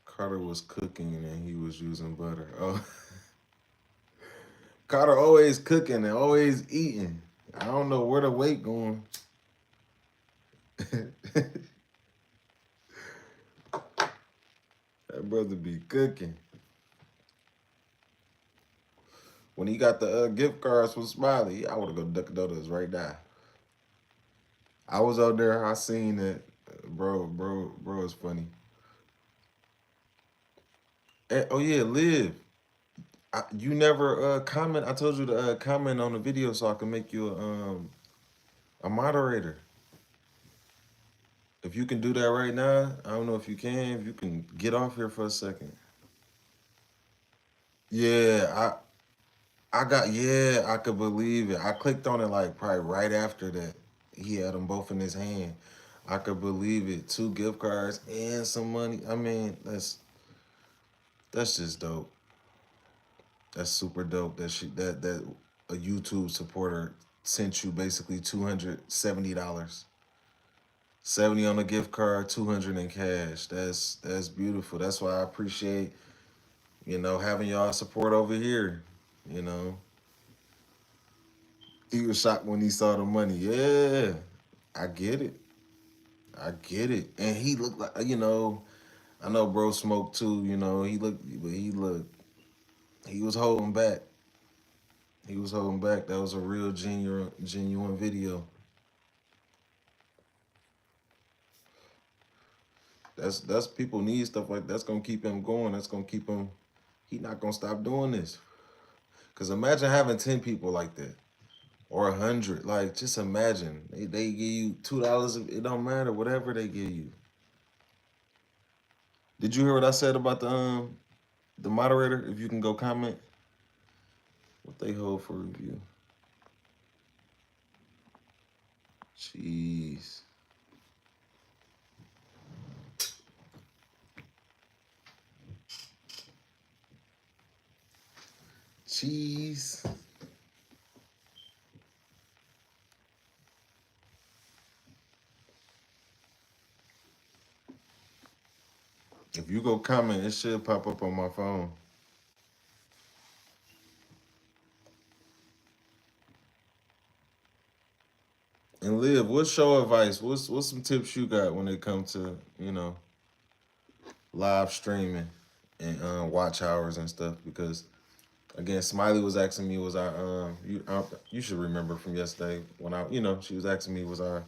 Carter was cooking and he was using butter. Oh, Carter always cooking and always eating. I don't know where the weight going. That brother be cooking. When he got the gift cards from Smiley, I would have go Dunkin' Donuts right now. I was out there. I seen it, bro. It's funny. Oh yeah, Liv. You never comment. I told you to comment on the video so I can make you a moderator. If you can do that right now, I don't know if you can. If you can get off here for a second. Yeah, I could believe it. I clicked on it like probably right after that. He had them both in his hand. I could believe it. 2 gift cards and some money. I mean, that's just dope. That's super dope. That a YouTube supporter sent you basically $270. 70 on a gift card, 200 in cash. That's beautiful. That's why I appreciate, having y'all support over here. You know. He was shocked when he saw the money. Yeah. I get it. I get it. And he looked like, I know bro smoked too, he was holding back. He was holding back. That was a real genuine video. That's people need stuff like that's gonna keep him going. That's gonna keep him. He not gonna stop doing this. Cause imagine having 10 people like that, or 100. Like just imagine they give you $2. It don't matter whatever they give you. Did you hear what I said about the moderator? If you can go comment what they hold for review. Jeez. Cheese. If you go comment, it should pop up on my phone. And Liv, what's show advice? What's some tips you got when it comes to live streaming and watch hours and stuff? Because again, Smiley was asking me, was I you should remember from yesterday when she was asking me, was I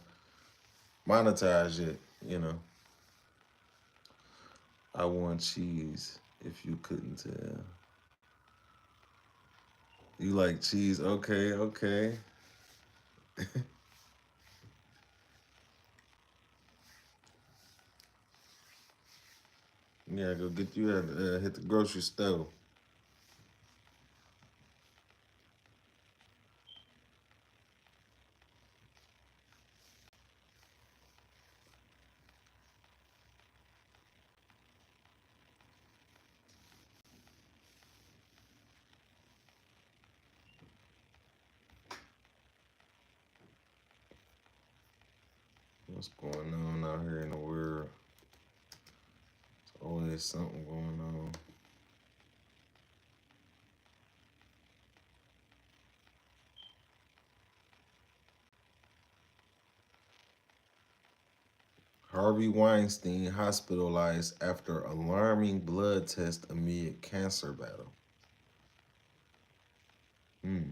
monetized yet? I want cheese. If you couldn't tell, you like cheese? Okay, okay. Yeah, go get you at hit the grocery store. What's going on out here in the world? There's always something going on. Harvey Weinstein hospitalized after alarming blood test amid cancer battle. Hmm.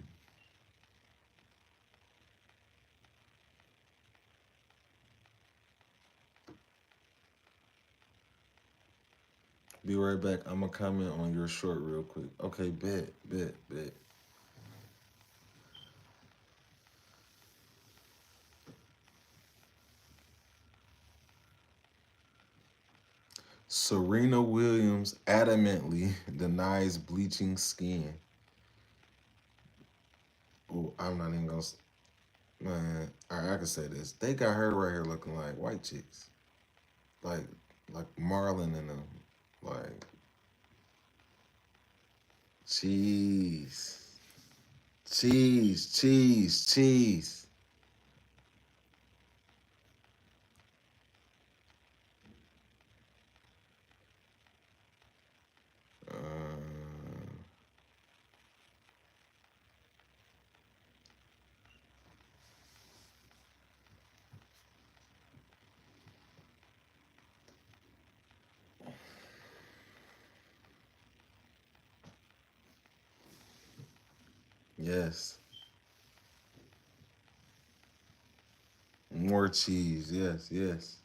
Be right back. I'm gonna comment on your short real quick. Okay, bet. Serena Williams adamantly denies bleaching skin. Oh, I'm not even gonna. Man, I can say this. They got her right here looking like white chicks, like like Marlon and them. Like, cheese, cheese. Yes, more cheese. Yes, yes.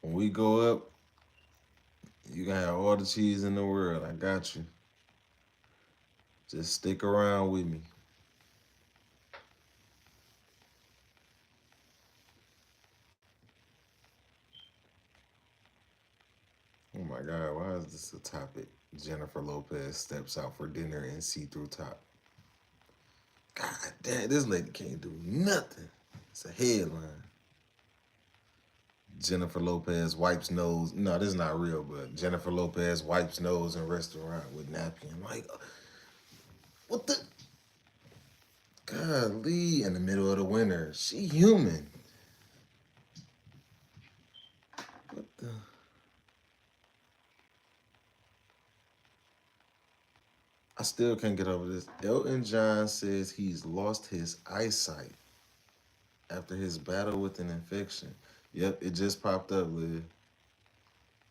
When we go up, you can have all the cheese in the world. I got you. Just stick around with me. Oh my God, why is this a topic? Jennifer Lopez steps out for dinner in see-through top. God damn, this lady can't do nothing. It's a headline. Jennifer Lopez wipes nose. No, this is not real, but Jennifer Lopez wipes nose in restaurant with napkin. Like, what the? Golly, in the middle of the winter. She human. What the? I still can't get over this. Elton John says he's lost his eyesight after his battle with an infection. Yep, it just popped up, Liv.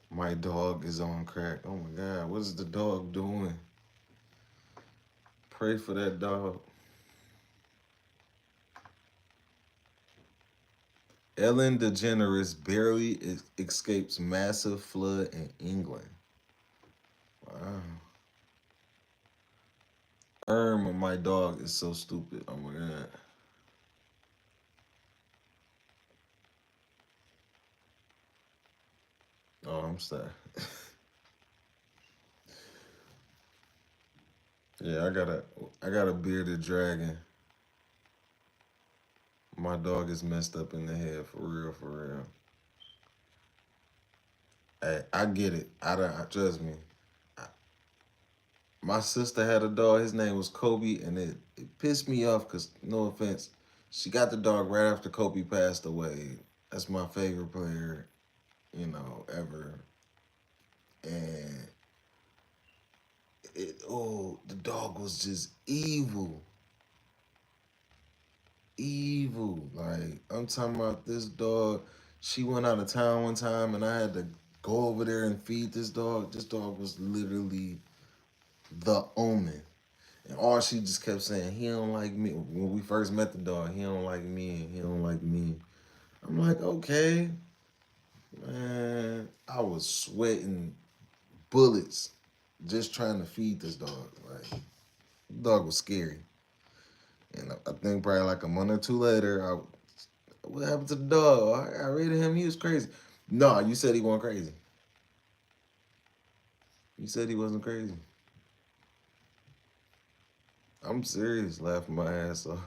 My dog is on crack. Oh my God, what is the dog doing? Pray for that dog. Ellen DeGeneres barely escapes massive flood in England. Wow. My dog is so stupid. Oh my God. Oh, I'm sorry. Yeah, I got a bearded dragon. My dog is messed up in the head for real, for real. Hey, I get it. Trust me. I, my sister had a dog. His name was Kobe, and it pissed me off because no offense, she got the dog right after Kobe passed away. That's my favorite player, ever. And the dog was just evil, evil. Like, I'm talking about this dog. She went out of town one time, and I had to go over there and feed this dog. This dog was literally the omen. And all she just kept saying, he don't like me. When we first met the dog, he don't like me, and he don't like me. I'm like, okay, man. I was sweating bullets just trying to feed this dog. Like, the dog was scary. And I think probably like a month or two later, what happened to the dog? I rated him. He was crazy. No, you said he wasn't crazy. You said he wasn't crazy. I'm serious, laughing my ass off.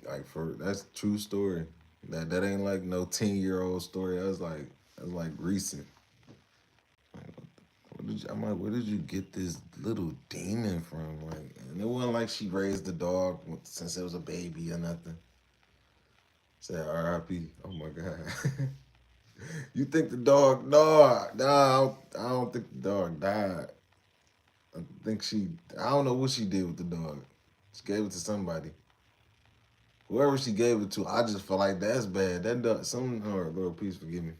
Like, that's a true story. That ain't like no 10-year-old story. That's like recent. Like, I'm like, where did you get this little demon from? Like, and it wasn't like she raised the dog since it was a baby or nothing. Said R.I.P. Oh my God. You think the dog? No, no, I don't think the dog died. I think I don't know what she did with the dog. She gave it to somebody. Whoever she gave it to, I just feel like that's bad. That dog, Lord, please forgive me.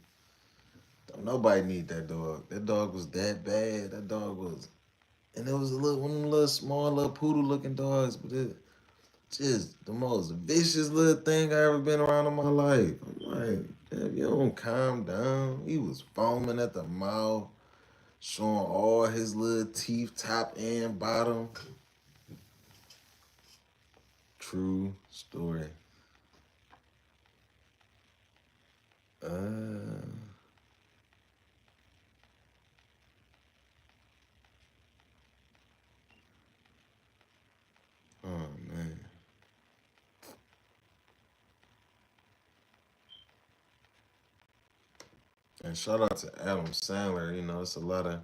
Don't nobody need that dog. That dog was that bad. That dog was, and it was one of them little small, little poodle looking dogs, but it just the most vicious little thing I ever been around in my life. I'm like, if you don't calm down, he was foaming at the mouth, showing all his little teeth, top and bottom. True story. Uh, oh man. And shout out to Adam Sandler. You know, it's a lot of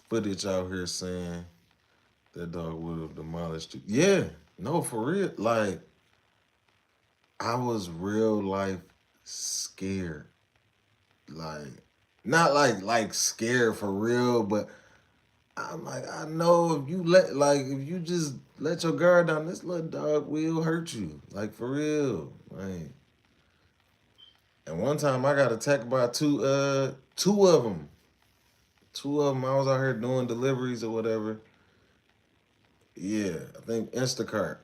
footage out here saying that dog would have demolished you. Yeah, no, for real. Like, I was real life scared. Like, not like scared for real, but I'm like, I know if you if you just let your guard down, this little dog will hurt you. Like, for real. Like, and one time I got attacked by two of them. Two of them. I was out here doing deliveries or whatever. Yeah, I think Instacart.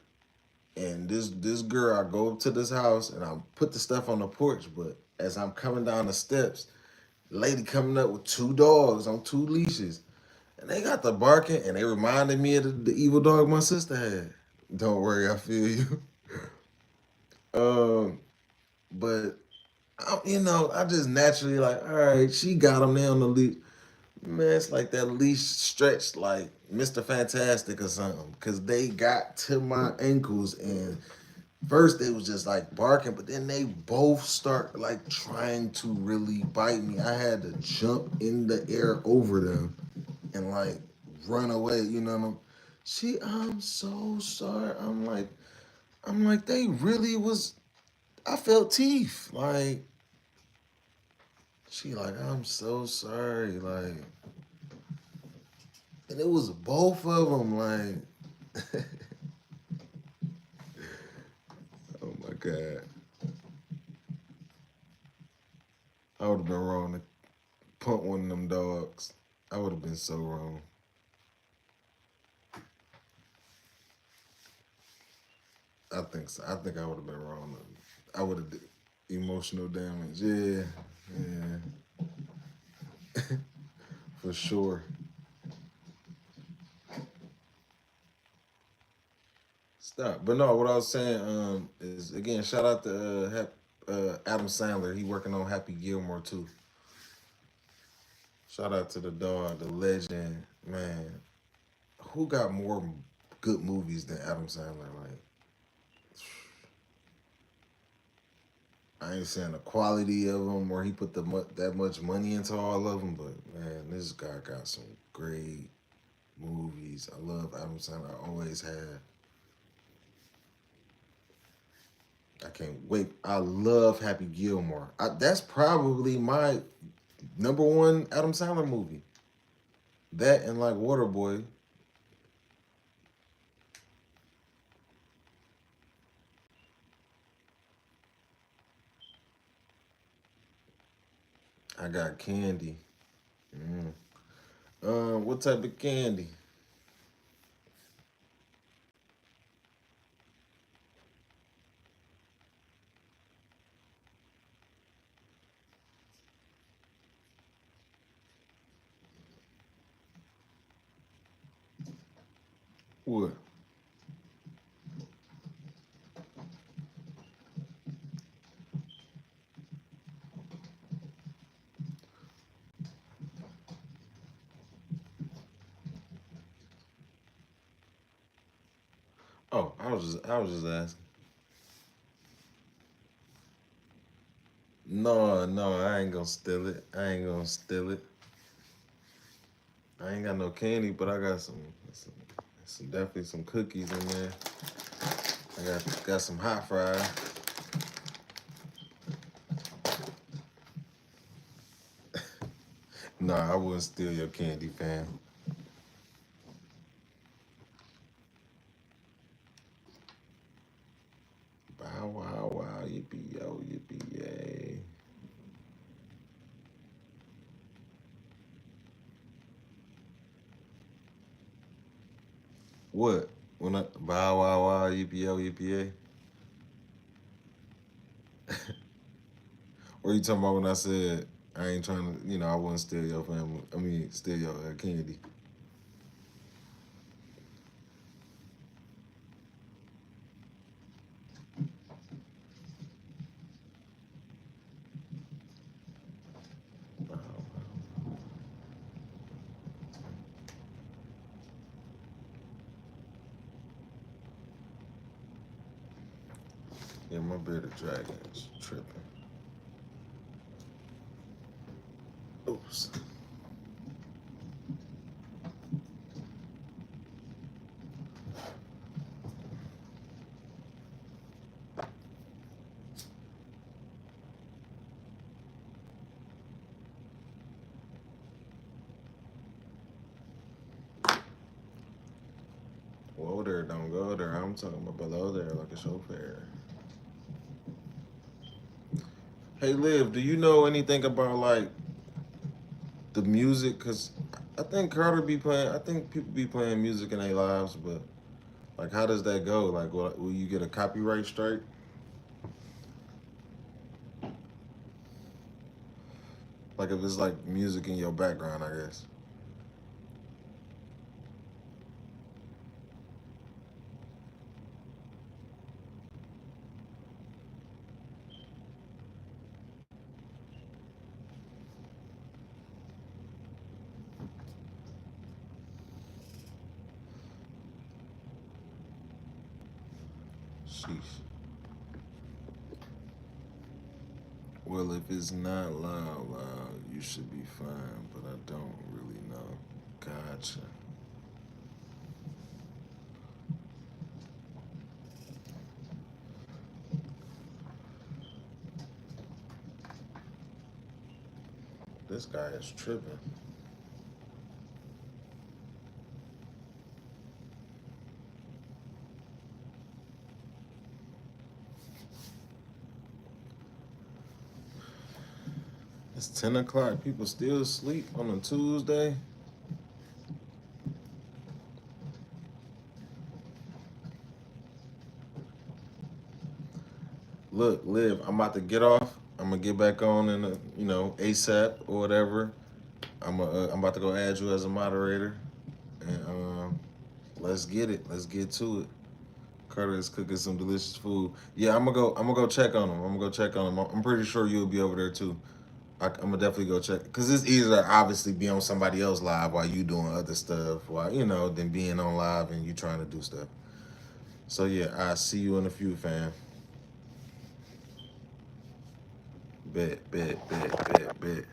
And this girl, I go up to this house and I put the stuff on the porch. But as I'm coming down the steps, lady coming up with two dogs on two leashes, and they got the barking, and they reminded me of the evil dog my sister had. Don't worry, I feel you. Um, but I just naturally like, all right, she got him there on the leash. Man, it's like that leash stretched like Mr. Fantastic or something. Cause they got to my ankles and first they was just like barking, but then they both start like trying to really bite me. I had to jump in the air over them and like run away, you know what I'm I'm so sorry. I'm like, they really was I felt teeth. Like she like, I'm so sorry. Like and it was both of them. Like, oh my god, I would have been wrong to punt one of them dogs. I would have been so wrong. I think so. I think I would have been wrong. I would have did emotional damage. Yeah, yeah, for sure. Stop. But no, what I was saying is again, shout out to Adam Sandler. He working on Happy Gilmore too. Shout out to the dog, the legend, man. Who got more good movies than Adam Sandler? Like, I ain't saying the quality of them or he put that much money into all of them, but man, this guy got some great movies. I love Adam Sandler. I always have. I can't wait. I love Happy Gilmore. That's probably my number one Adam Sandler movie. That and like Waterboy. I got candy. Mm. What type of candy? What? Oh, I was just asking. No, no, I ain't gonna steal it. I ain't gonna steal it. I ain't got no candy, but I got some definitely some cookies in there. I got some hot fries. No, I wouldn't steal your candy, fam. Bow wow wow yippee yo yippee yay. What? When I bow wow wow yippee yo yippee yay? Or you talking about when I said I ain't trying to, I wouldn't steal your family. I mean, steal your candy. Yeah, my bearded dragon is tripping. Oops. Whoa there, don't go there. I'm talking about below there like a chauffeur. Hey, Liv, do you know anything about like the music? Cause I think Carter be playing. I think people be playing music in their lives, but like, how does that go? Like, will you get a copyright strike? Like, if it's like music in your background, I guess. Sheesh. Well, if it's not loud, you should be fine. But I don't really know. Gotcha. This guy is tripping. It's 10 o'clock. People still asleep on a Tuesday. Look, Liv, I'm about to get off. I'm gonna get back on in ASAP or whatever. I'm about to go add you as a moderator, and let's get it. Let's get to it. Carter is cooking some delicious food. Yeah, I'm gonna go. I'm gonna go check on him. I'm gonna go check on him. I'm pretty sure you'll be over there too. I'm gonna definitely go check because it's easier to obviously be on somebody else live while you doing other stuff, while than being on live and you trying to do stuff. So yeah, I see you in a few, fam. Bet, bet, bet, bet, bet.